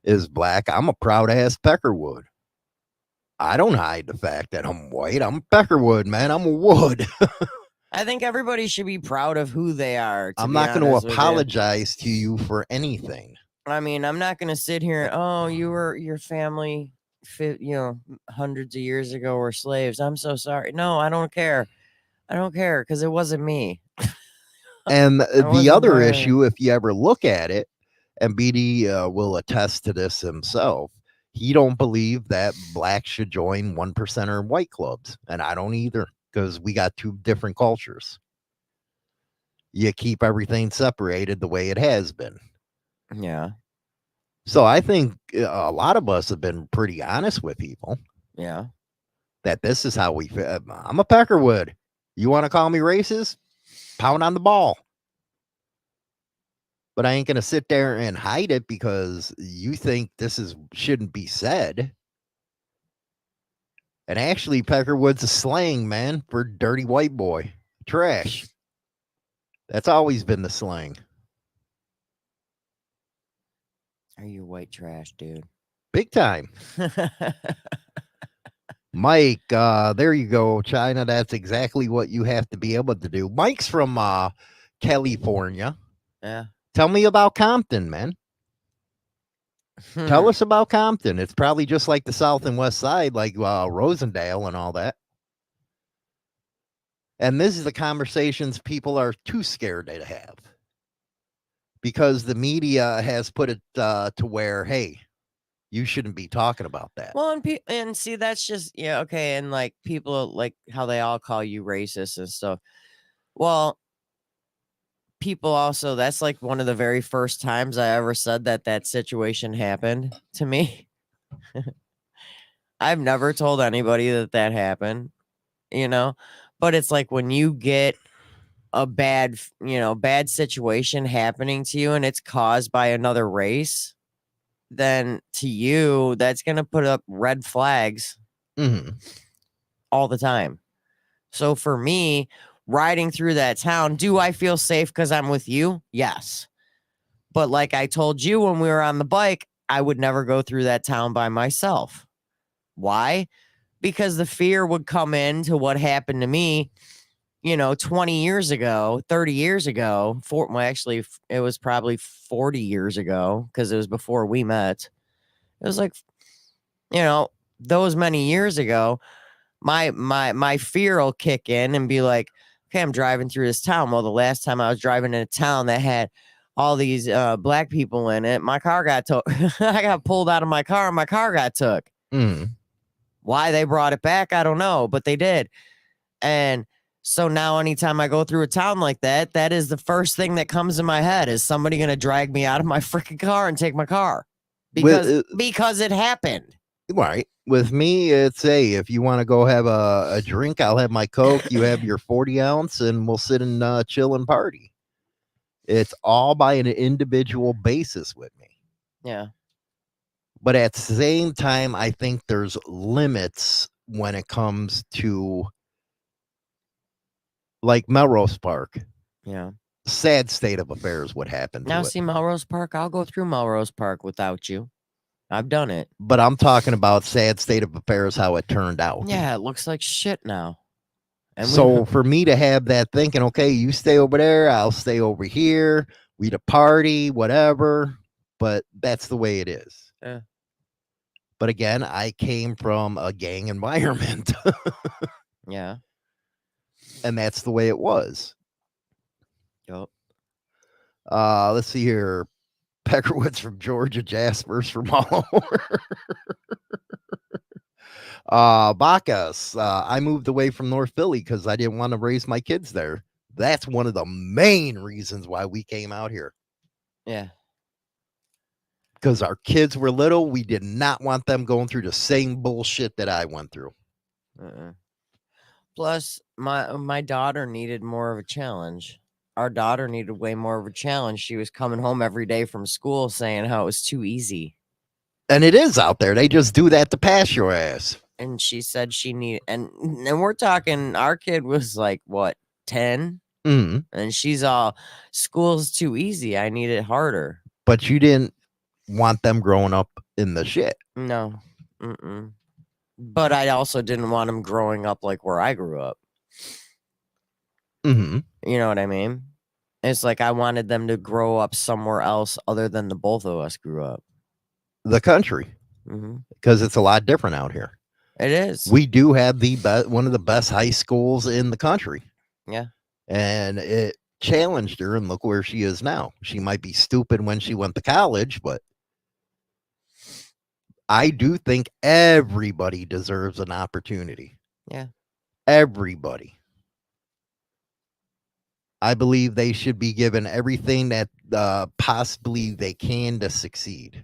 is black. I'm a proud ass Peckerwood. I don't hide the fact that I'm white. I'm Peckerwood, man. I'm a wood. I think everybody should be proud of who they are. I'm not going to apologize to you for anything. I mean, I'm not going to sit here. Oh, your family, hundreds of years ago were slaves. I'm so sorry. No, I don't care. I don't care because it wasn't me. And the other issue, if you ever look at it, and BD will attest to this himself, he don't believe that blacks should join 1%er white clubs. And I don't either, because we got two different cultures. You keep everything separated the way it has been. Yeah. So I think a lot of us have been pretty honest with people. Yeah. That this is how we feel. I'm a Peckerwood. You want to call me racist? Pound on the ball. But I ain't going to sit there and hide it because you think shouldn't be said. And actually, Peckerwood's a slang, man, for dirty white boy. Trash. That's always been the slang. Are you white trash, dude? Big time. Mike, there you go, China. That's exactly what you have to be able to do. Mike's from California. Yeah. Tell me about Compton, man. Tell us about Compton. It's probably just like the South and West Side, like Rosendale and all that. And this is the conversations people are too scared to have. Because the media has put it to where, hey, you shouldn't be talking about that. Well, and see, that's just, yeah, okay. And like people, like how they all call you racist and stuff. Well, people also, that's like one of the very first times I ever said that situation happened to me. I've never told anybody that happened, but it's like when you get a bad situation happening to you and it's caused by another race, then to you, that's going to put up red flags all the time. So for me, riding through that town, do I feel safe because I'm with you? Yes. But like I told you when we were on the bike, I would never go through that town by myself. Why? Because the fear would come into what happened to me, 20 years ago, 30 years ago. Actually, it was probably 40 years ago because it was before we met. It was like, those many years ago, my fear will kick in and be like, okay, I'm driving through this town. Well, the last time I was driving in a town that had all these black people in it, my car got took. I got pulled out of my car and my car got took. Why they brought it back, I don't know, but they did. And so now anytime I go through a town like that, that is the first thing that comes in my head. Is somebody going to drag me out of my freaking car and take my car? Because it happened. Right. With me, it's, hey, if you want to go have a drink, I'll have my Coke. You have your 40 ounce and we'll sit and chill and party. It's all by an individual basis with me. Yeah. But at the same time, I think there's limits when it comes to like Melrose Park. Yeah. Sad state of affairs what happened now to it. See Melrose Park, I'll go through Melrose Park without you. I've done it. But I'm talking about sad state of affairs, how it turned out. Yeah, it looks like shit now. And so for me to have that thinking, okay, you stay over there, I'll stay over here, we to party, whatever. But that's the way it is. Yeah. But again, I came from a gang environment. Yeah. And that's the way it was. Yep. Let's see here. Peckerwood's from Georgia, Jasper's from all over. Bacchus, I moved away from North Philly because I didn't want to raise my kids there. That's one of the main reasons why we came out here. Yeah. Because our kids were little, we did not want them going through the same bullshit that I went through. Plus, my daughter needed more of a challenge. Our daughter needed way more of a challenge. She was coming home every day from school saying how it was too easy. And it is out there. They just do that to pass your ass. And she said she needed, and we're talking, our kid was like, what, 10? Mm. And she's all, school's too easy. I need it harder. But you didn't want them growing up in the shit. No. Mm-mm. But I also didn't want them growing up like where I grew up. Mm-hmm. You know what I mean? It's like I wanted them to grow up somewhere else other than the both of us grew up. The country, because it's a lot different out here. It is. We do have one of the best high schools in the country. Yeah. And it challenged her, and look where she is now. She might be stupid when she went to college, but I do think everybody deserves an opportunity. Yeah. Everybody. I believe they should be given everything that possibly they can to succeed.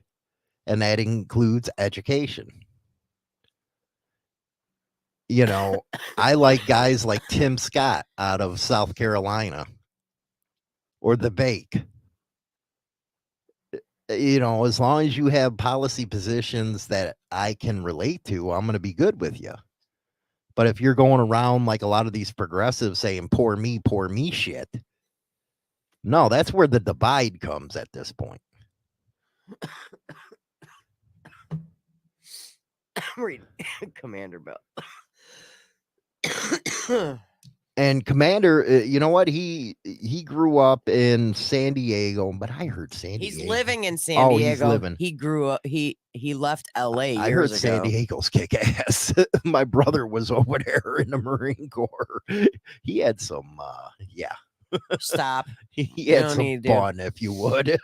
And that includes education. You know, I like guys like Tim Scott out of South Carolina or the Bake. You know, as long as you have policy positions that I can relate to, I'm going to be good with you. But if you're going around like a lot of these progressives saying poor me shit, no, that's where the divide comes at this point. Reading Commander Bell. And Commander, you know what? He grew up in San Diego, but I heard San Diego. He's living in San Diego. He's living. He grew up. He left L.A. I heard San Diego's kick ass. My brother was over there in the Marine Corps. He had some, Stop. He had some fun, if you would.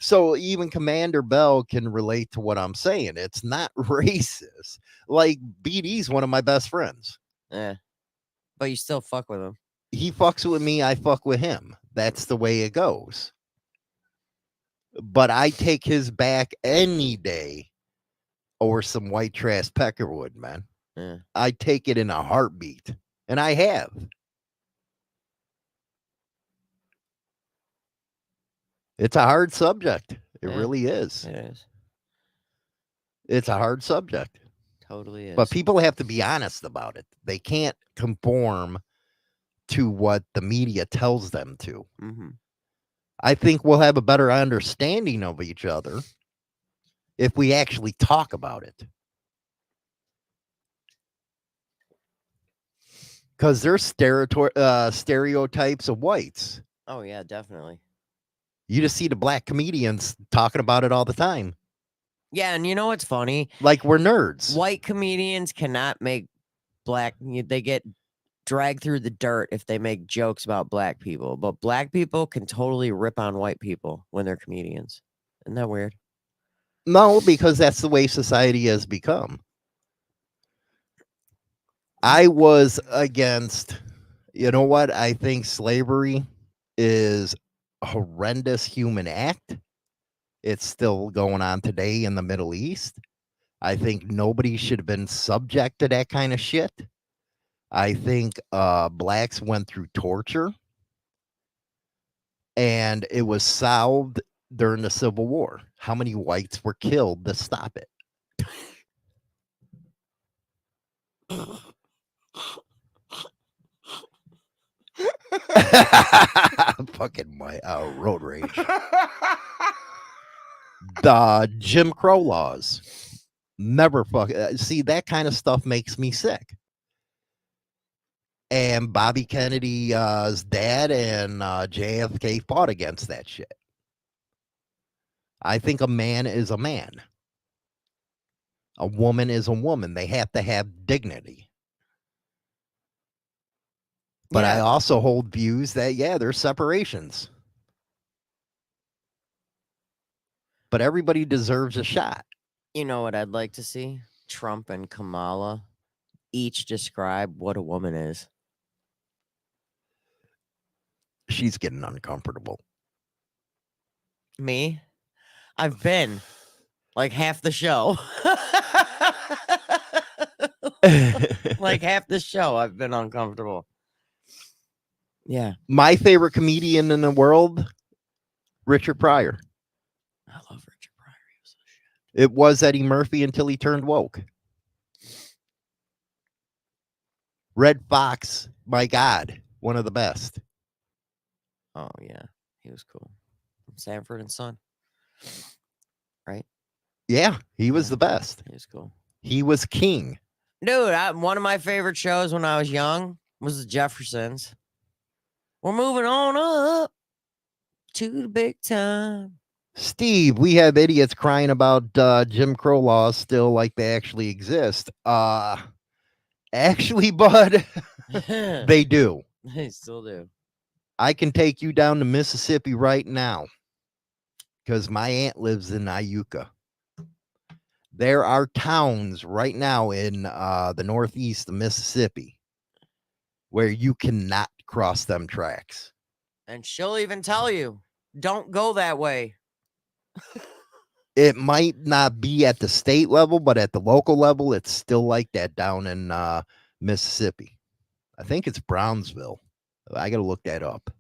So even Commander Bell can relate to what I'm saying. It's not racist. Like BD's one of my best friends. Yeah. But you still fuck with him. He fucks with me. I fuck with him. That's the way it goes. But I take his back any day over some white trash peckerwood, man. Yeah. I take it in a heartbeat. And I have. It's a hard subject. It really is. It is. It's a hard subject. Totally is. But people have to be honest about it. They can't conform to what the media tells them to. Mm-hmm. I think we'll have a better understanding of each other if we actually talk about it. Because there's stereotypes of whites. Oh, yeah, definitely. You just see the black comedians talking about it all the time. Yeah, and you know what's funny? Like we're nerds. White comedians cannot make black. They get dragged through the dirt if they make jokes about black people. But black people can totally rip on white people when they're comedians. Isn't that weird? No, because that's the way society has become. I was against, you know what? I think slavery is a horrendous human act. It's still going on today in the Middle East. I think nobody should have been subject to that kind of shit. I think blacks went through torture. And it was solved during the Civil War. How many whites were killed to stop it? Fucking my road rage. The Jim Crow laws. Never see, that kind of stuff makes me sick. And Bobby Kennedy's dad and JFK fought against that shit. I think a man is a man. A woman is a woman. They have to have dignity. But I also hold views that, there's separations. But everybody deserves a shot. You know what I'd like to see? Trump and Kamala each describe what a woman is. She's getting uncomfortable. Me? I've been like half the show. Like half the show, I've been uncomfortable. Yeah. My favorite comedian in the world, Richard Pryor. I love Richard Pryor. He was so shit. It was Eddie Murphy until he turned woke. Red Fox, my God, one of the best. Oh, yeah. He was cool. From Sanford and Son. Right? Yeah, he was Yeah. the best. He was cool. He was king. Dude, one of my favorite shows when I was young was the Jeffersons. We're moving on up to the big time. Steve, we have idiots crying about Jim Crow laws still like they actually exist. Actually, bud, they do. They still do. I can take you down to Mississippi right now because my aunt lives in Iuka. There are towns right now in the northeast of Mississippi where you cannot cross them tracks. And she'll even tell you, don't go that way. It might not be at the state level, but at the local level, it's still like that down in Mississippi. I think it's Brownsville. I got to look that up.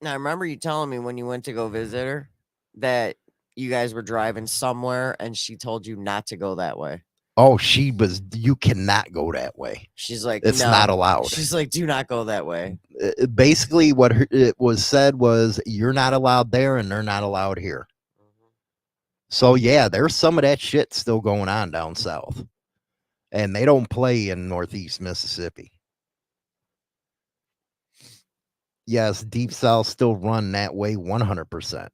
Now, I remember you telling me when you went to go visit her that you guys were driving somewhere and she told you not to go that way. Oh, you cannot go that way. She's like, It's no. not allowed. She's like, do not go that way. Basically, what it was said was you're not allowed there and they're not allowed here. So, yeah, there's some of that shit still going on down south. And they don't play in northeast Mississippi. Yes, Deep South still run that way 100%.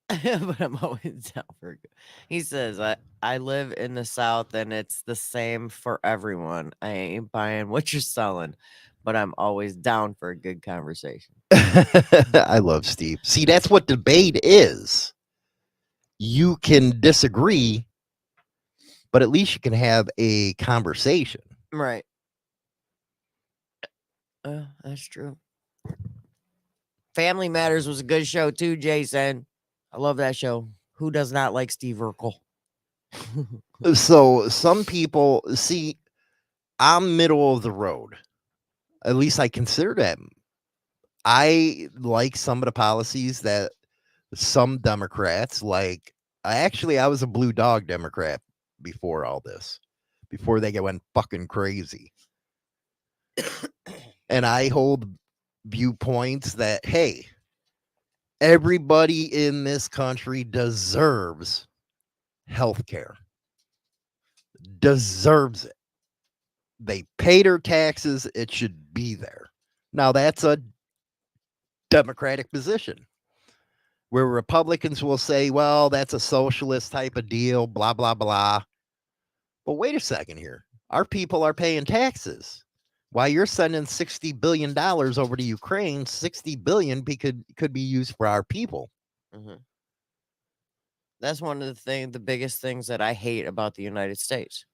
But I'm always down for it. He says, I live in the South and it's the same for everyone. I ain't buying what you're selling, but I'm always down for a good conversation. I love Steve. See, that's what debate is. You can disagree, but at least you can have a conversation. Right. That's true. Family Matters was a good show too, Jason. I love that show. Who does not like Steve Urkel? So some people see I'm middle of the road. At least I consider that. I like some of the policies that some Democrats like. I was a blue dog Democrat before all this, before they went fucking crazy. And I hold viewpoints that, hey, everybody in this country deserves health care. Deserves it. They pay their taxes. It should be there. Now, that's a Democratic position where Republicans will say, well, that's a socialist type of deal, blah, blah, blah. But wait a second here. Our people are paying taxes. While you're sending $60 billion over to Ukraine, $60 billion could be used for our people. Mm-hmm. That's one of the biggest things that I hate about the United States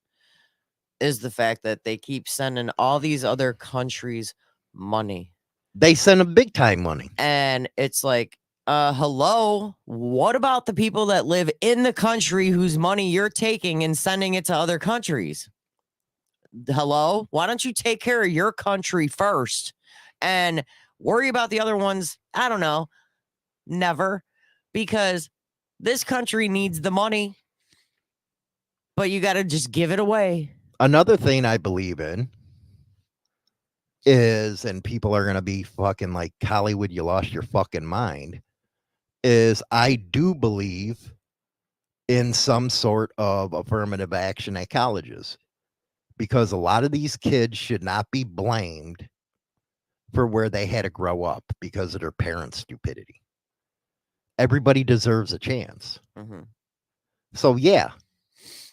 is the fact that they keep sending all these other countries money. They send them big time money. And it's like, hello, what about the people that live in the country whose money you're taking and sending it to other countries? Hello? Why don't you take care of your country first and worry about the other ones? I don't know. Never. Because this country needs the money, but you got to just give it away. Another thing I believe in is, and people are going to be fucking like, Hollywood, you lost your fucking mind, is I do believe in some sort of affirmative action at colleges. Because a lot of these kids should not be blamed for where they had to grow up because of their parents' stupidity. Everybody deserves a chance. Mm-hmm. So, yeah,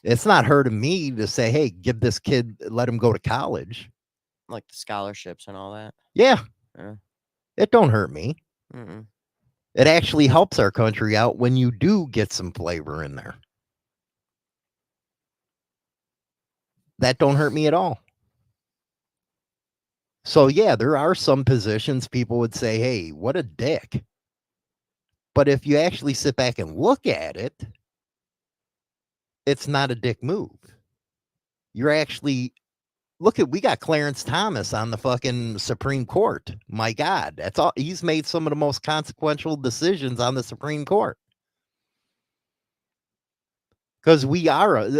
it's not hurting me to say, hey, give this kid, let him go to college. Like the scholarships and all that. Yeah. Yeah. It don't hurt me. Mm-mm. It actually helps our country out when you do get some flavor in there. That don't hurt me at all. So, yeah, there are some positions people would say, hey, what a dick. But if you actually sit back and look at it, it's not a dick move. You're actually we got Clarence Thomas on the fucking Supreme Court. My God, that's all. He's made some of the most consequential decisions on the Supreme Court. Because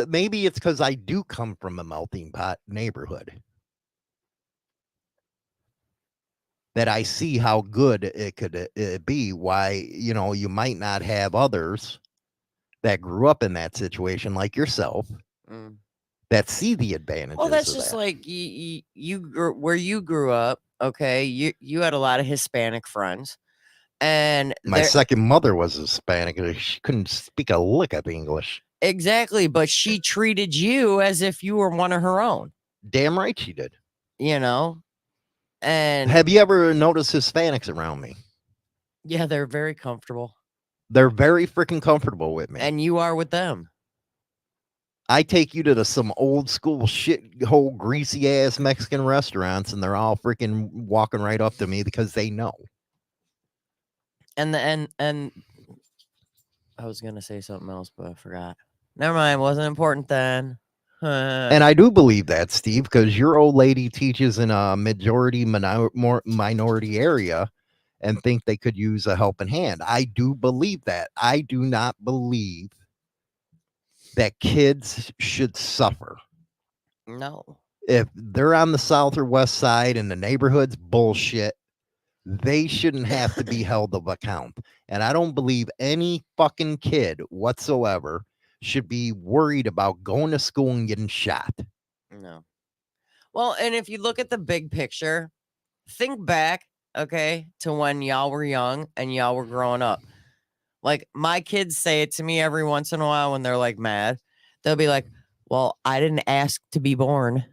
maybe it's because I do come from a melting pot neighborhood that I see how good it could be. Why, you might not have others that grew up in that situation like yourself that see the advantages. Well, that's just like where you grew up. Okay, you had a lot of Hispanic friends, and my second mother was Hispanic. She couldn't speak a lick of English. Exactly, but she treated you as if you were one of her own. Damn right she did. And have you ever noticed Hispanics around me? Yeah, they're very comfortable. They're very freaking comfortable with me. And you are with them. I take you to some old school whole greasy ass Mexican restaurants, and they're all freaking walking right up to me because they know. And I was gonna say something else, but I forgot. Never mind, wasn't important then. And I do believe that, Steve, because your old lady teaches in a majority minority area and think they could use a helping hand. I do believe that. I do not believe that kids should suffer. No. If they're on the south or west side and the neighborhood's bullshit, they shouldn't have to be held of account. And I don't believe any fucking kid whatsoever should be worried about going to school and getting shot. No. Well, and if you look at the big picture, think back, okay, to when y'all were young and y'all were growing up. Like, my kids say it to me every once in a while when they're like mad. They'll be like, well, I didn't ask to be born.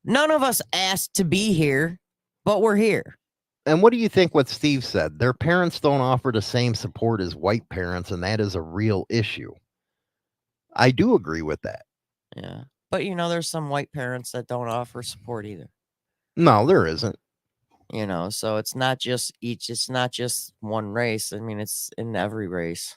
None of us asked to be here, but we're here. And what do you think what Steve said? Their parents don't offer the same support as white parents, and that is a real issue. I do agree with that. Yeah. But, there's some white parents that don't offer support either. No, there isn't. So it's not just one race. I mean, it's in every race.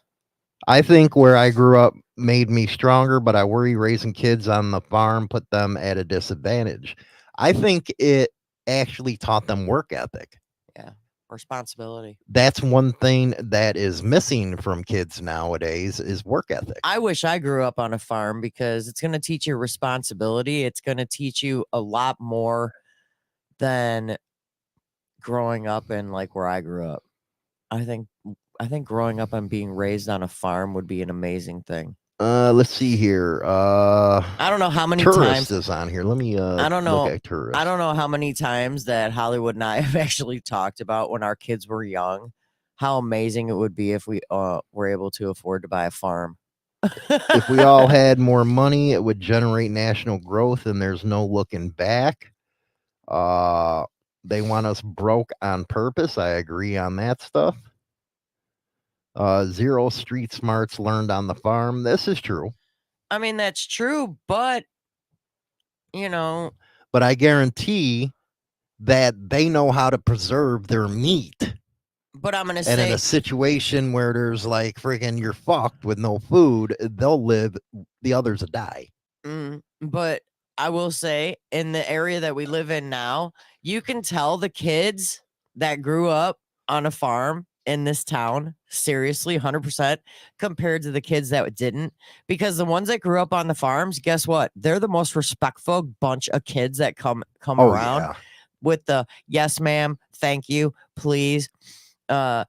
I think where I grew up made me stronger, but I worry raising kids on the farm put them at a disadvantage. I think it actually taught them work ethic. Yeah. Responsibility. That's one thing that is missing from kids nowadays is work ethic. I wish I grew up on a farm because it's going to teach you responsibility. It's going to teach you a lot more than growing up in like where I grew up. I think growing up and being raised on a farm would be an amazing thing. Let's see here. I don't know how many times is on here. Let me I don't know. Look at tourists. I don't know how many times that Hollywood and I have actually talked about when our kids were young, how amazing it would be if we were able to afford to buy a farm. If we all had more money, it would generate national growth, and there's no looking back. They want us broke on purpose. I agree on that stuff. Zero street smarts learned on the farm. This is true. I mean, that's true, but But I guarantee that they know how to preserve their meat. But I'm gonna say, and in a situation where there's like freaking you're fucked with no food, they'll live. The others will die. But I will say, in the area that we live in now, you can tell the kids that grew up on a farm in this town, seriously, 100%, compared to the kids that didn't. Because the ones that grew up on the farms, guess what? They're the most respectful bunch of kids that come around with the yes, ma'am, thank you, please. They're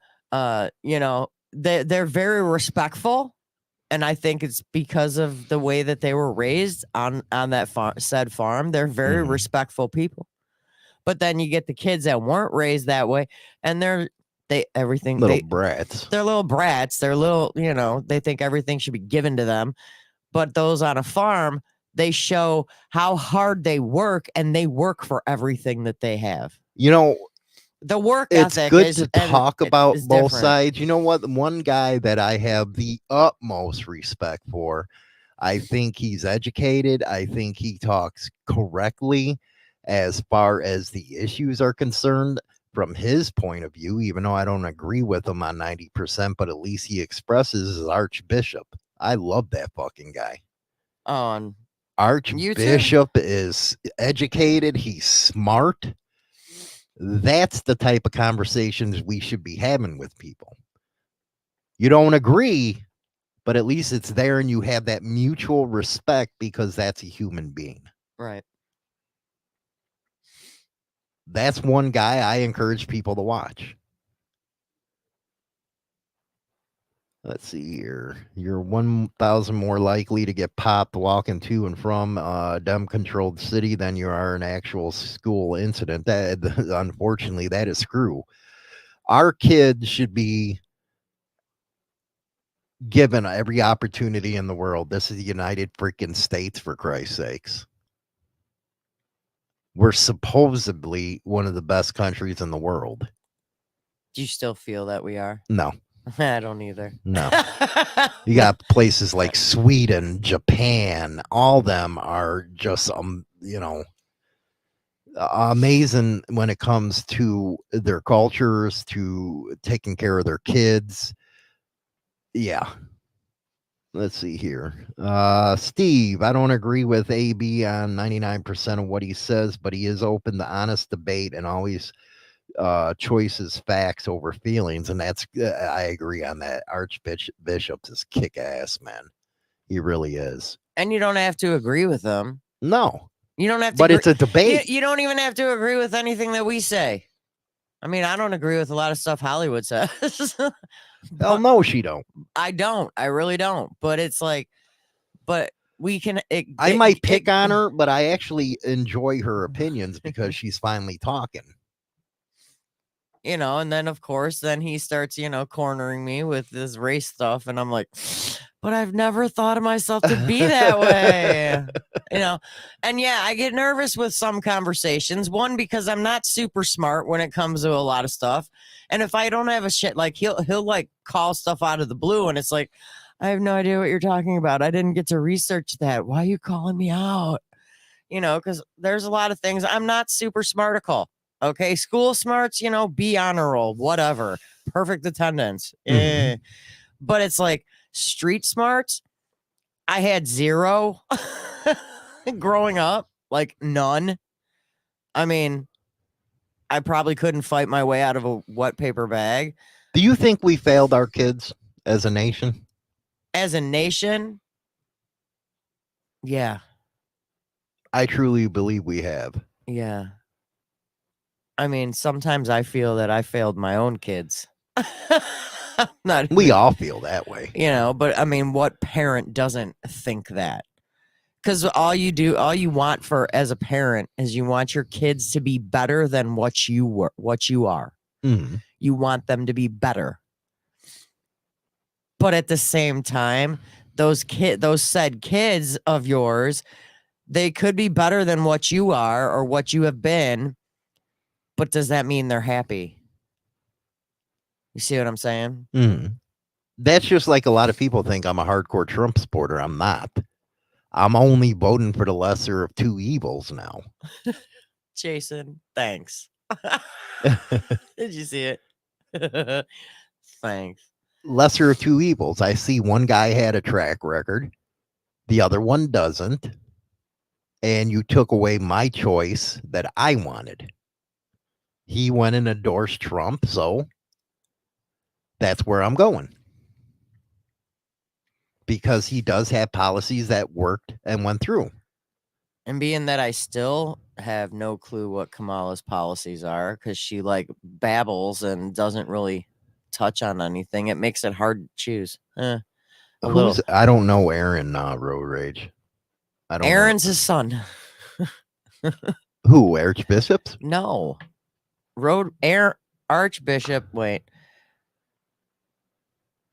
very respectful. And I think it's because of the way that they were raised on that said farm. They're very respectful people. But then you get the kids that weren't raised that way, and they're brats. They're little brats. They're little, they think everything should be given to them. But those on a farm, they show how hard they work, and they work for everything that they have. The work ethic. It's good to talk about both sides. You know what? One guy that I have the utmost respect for, I think he's educated. I think he talks correctly as far as the issues are concerned. from his point of view, even though I don't agree with him on 90%, but at least he expresses his Archbishop. I love that fucking guy. On Archbishop is educated, he's smart. That's the type of conversations we should be having with people. You don't agree, but at least it's there and you have that mutual respect because that's a human being. right. That's one guy I encourage people to watch. Let's see here. You're 1,000 more likely to get popped walking to and from a Dem-controlled city than you are an actual school incident. That, unfortunately, that is true. Our kids should be given every opportunity in the world. This is the United freaking States, for Christ's sakes. We're supposedly one of the best countries in the world. Do you still feel that we are? No, I don't either. no. You got places like Sweden, Japan, all them are just, amazing when it comes to their cultures, to taking care of their kids. Yeah. Let's see here. Steve, I don't agree with AB on 99% of what he says, but he is open to honest debate and always choices facts over feelings. And that's, I agree on that. Archbishop is kick ass, man. He really is. And you don't have to agree with them. No, You don't have to. but it's a debate. You don't even have to agree with anything that we say. I mean, I don't agree with a lot of stuff Hollywood says. Hell no, she don't. I don't. I really don't. But it's like, but we can. I might pick on her, but I actually enjoy her opinions because she's finally talking. You know, and then of course, then he starts, cornering me with this race stuff, and I'm like, but I've never thought of myself to be that way, And yeah, I get nervous with some conversations. One, because I'm not super smart when it comes to a lot of stuff, and if I don't have a shit, like he'll like call stuff out of the blue, and it's like, I have no idea what you're talking about. I didn't get to research that. Why are you calling me out? Because there's a lot of things I'm not super smartical. Okay, school smarts, be honor roll, whatever, perfect attendance. Mhm. But it's like street smarts. I had 0 growing up, like none. I mean, I probably couldn't fight my way out of a wet paper bag. Do you think we failed our kids as a nation? As a nation, yeah. I truly believe we have. Yeah. I mean, sometimes I feel that I failed my own kids. We all feel that way. But I mean, what parent doesn't think that? Because all you want as a parent is you want your kids to be better than what you are. Mm-hmm. You want them to be better. But at the same time, those said kids of yours, they could be better than what you are or what you have been. But does that mean they're happy? You see what I'm saying? Mm-hmm. That's just like a lot of people think I'm a hardcore Trump supporter. I'm not. I'm only voting for the lesser of two evils now. Jason, thanks. Did you see it? Thanks. Lesser of two evils. I see one guy had a track record. The other one doesn't. And you took away my choice that I wanted. He went and endorsed Trump, so that's where I'm going. Because he does have policies that worked and went through. And being that I still have no clue what Kamala's policies are, because she like babbles and doesn't really touch on anything, it makes it hard to choose. I don't know Aaron Road Rage. I don't Aaron's know. his son. Who, Archbishop's? No. Archbishop, wait.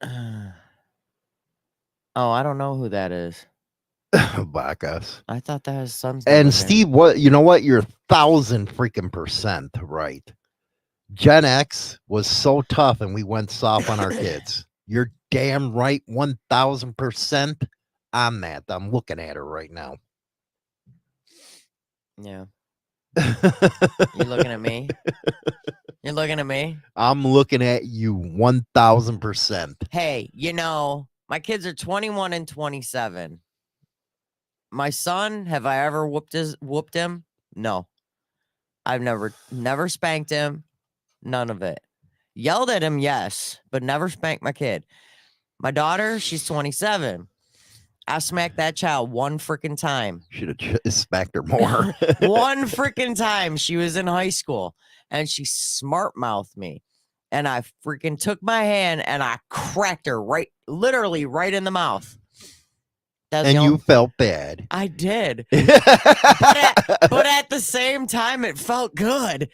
Oh, I don't know who that is. Bacchus. I thought that was son's And name. Steve, what you know what? You're 1,000% right. Gen X was so tough and we went soft on our kids. You're damn right, 1,000% on that. I'm looking at her right now. Yeah. You looking at me? You're looking at me? I'm looking at you 1000%. Hey, my kids are 21 and 27. My son, have I ever whooped him? No. I've never spanked him. None of it. Yelled at him, yes, but never spanked my kid. My daughter, she's 27. I smacked that child one freaking time. Should have smacked her more. One freaking time. She was in high school and she smart mouthed me. And I freaking took my hand and I cracked her literally right in the mouth. And you felt bad. I did. but at the same time, it felt good.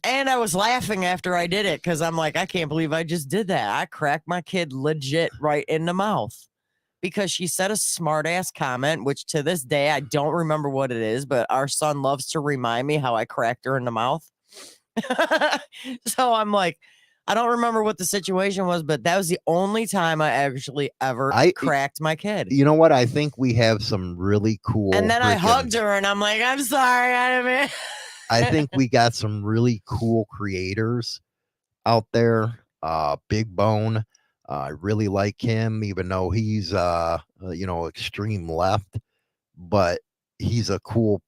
And I was laughing after I did it because I'm like, I can't believe I just did that. I cracked my kid legit right in the mouth because she said a smart ass comment, which to this day, I don't remember what it is, but our son loves to remind me how I cracked her in the mouth. So I'm like, I don't remember what the situation was, but that was the only time I actually ever cracked my kid. You know what? I think we have some really cool. And then I hugged her and I'm like, I'm sorry. I think we got some really cool creators out there. Big Bone. I really like him, even though he's, extreme left, but he's a cool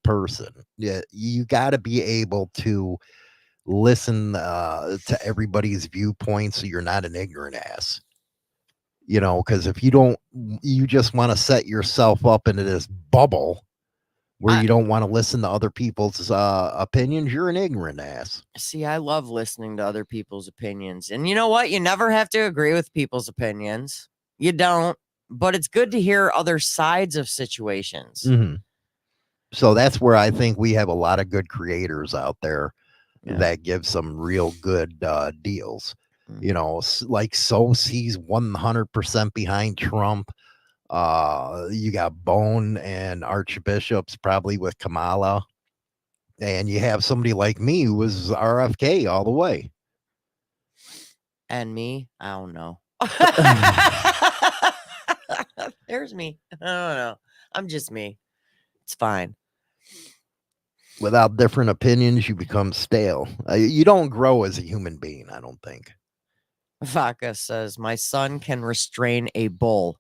person. Yeah. You got to be able to listen to everybody's viewpoint so you're not an ignorant ass, because if you don't, you just want to set yourself up into this bubble where you don't want to listen to other people's opinions. You're an ignorant ass. See, I love listening to other people's opinions, and you know what, you never have to agree with people's opinions. You don't, but it's good to hear other sides of situations. Mm-hmm. So that's where I think we have a lot of good creators out there that give some real good deals. Like Sos, he's 100% behind Trump. You got Bone and Archbishop's probably with Kamala, and you have somebody like me who was RFK all the way. And me, I don't know. There's me. I don't know. I'm just me. It's fine. Without different opinions, you become stale. You don't grow as a human being, I don't think. Vaca says, my son can restrain a bull,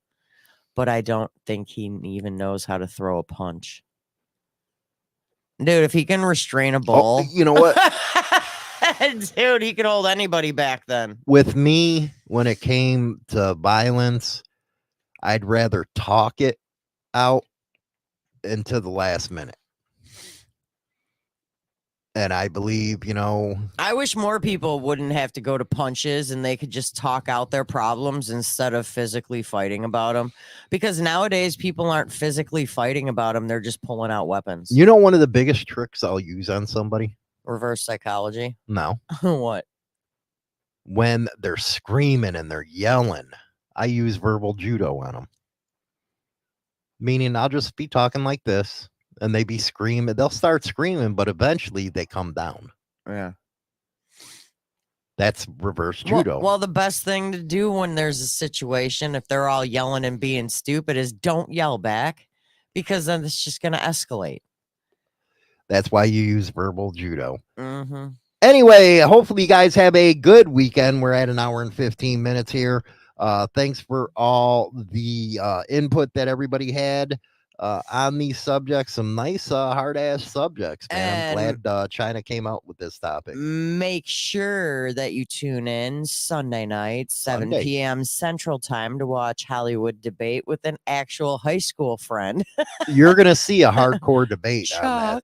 but I don't think he even knows how to throw a punch. Dude, if he can restrain a bull... you know what? Dude, he could hold anybody back then. With me, when it came to violence, I'd rather talk it out into the last minute. And I believe, I wish more people wouldn't have to go to punches and they could just talk out their problems instead of physically fighting about them. Because nowadays people aren't physically fighting about them. They're just pulling out weapons. One of the biggest tricks I'll use on somebody? Reverse psychology? No. What? When they're screaming and they're yelling, I use verbal judo on them. Meaning I'll just be talking like this. And they be screaming. They'll start screaming, but eventually they come down. Yeah. That's reverse judo. Well, the best thing to do when there's a situation, if they're all yelling and being stupid, is don't yell back, because then it's just going to escalate. That's why you use verbal judo. Mm-hmm. Anyway, hopefully you guys have a good weekend. We're at an hour and 15 minutes here. Thanks for all the input that everybody had. On these subjects, some nice hard-ass subjects, man. I'm glad China came out with this topic. Make sure that you tune in Sunday night, 7 p.m. Central Time, to watch Hollywood Debate with an actual high school friend. You're going to see a hardcore debate Chuck. on that.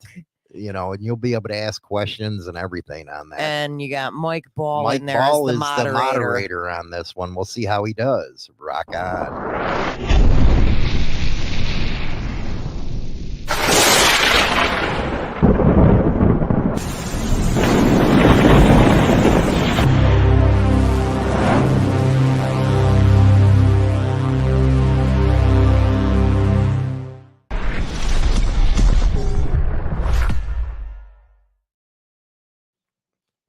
And you'll be able to ask questions and everything on that. And you got Mike Ball Mike in there Ball as is the moderator on this one. We'll see how he does. Rock on.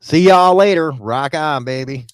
See y'all later. Rock on, baby.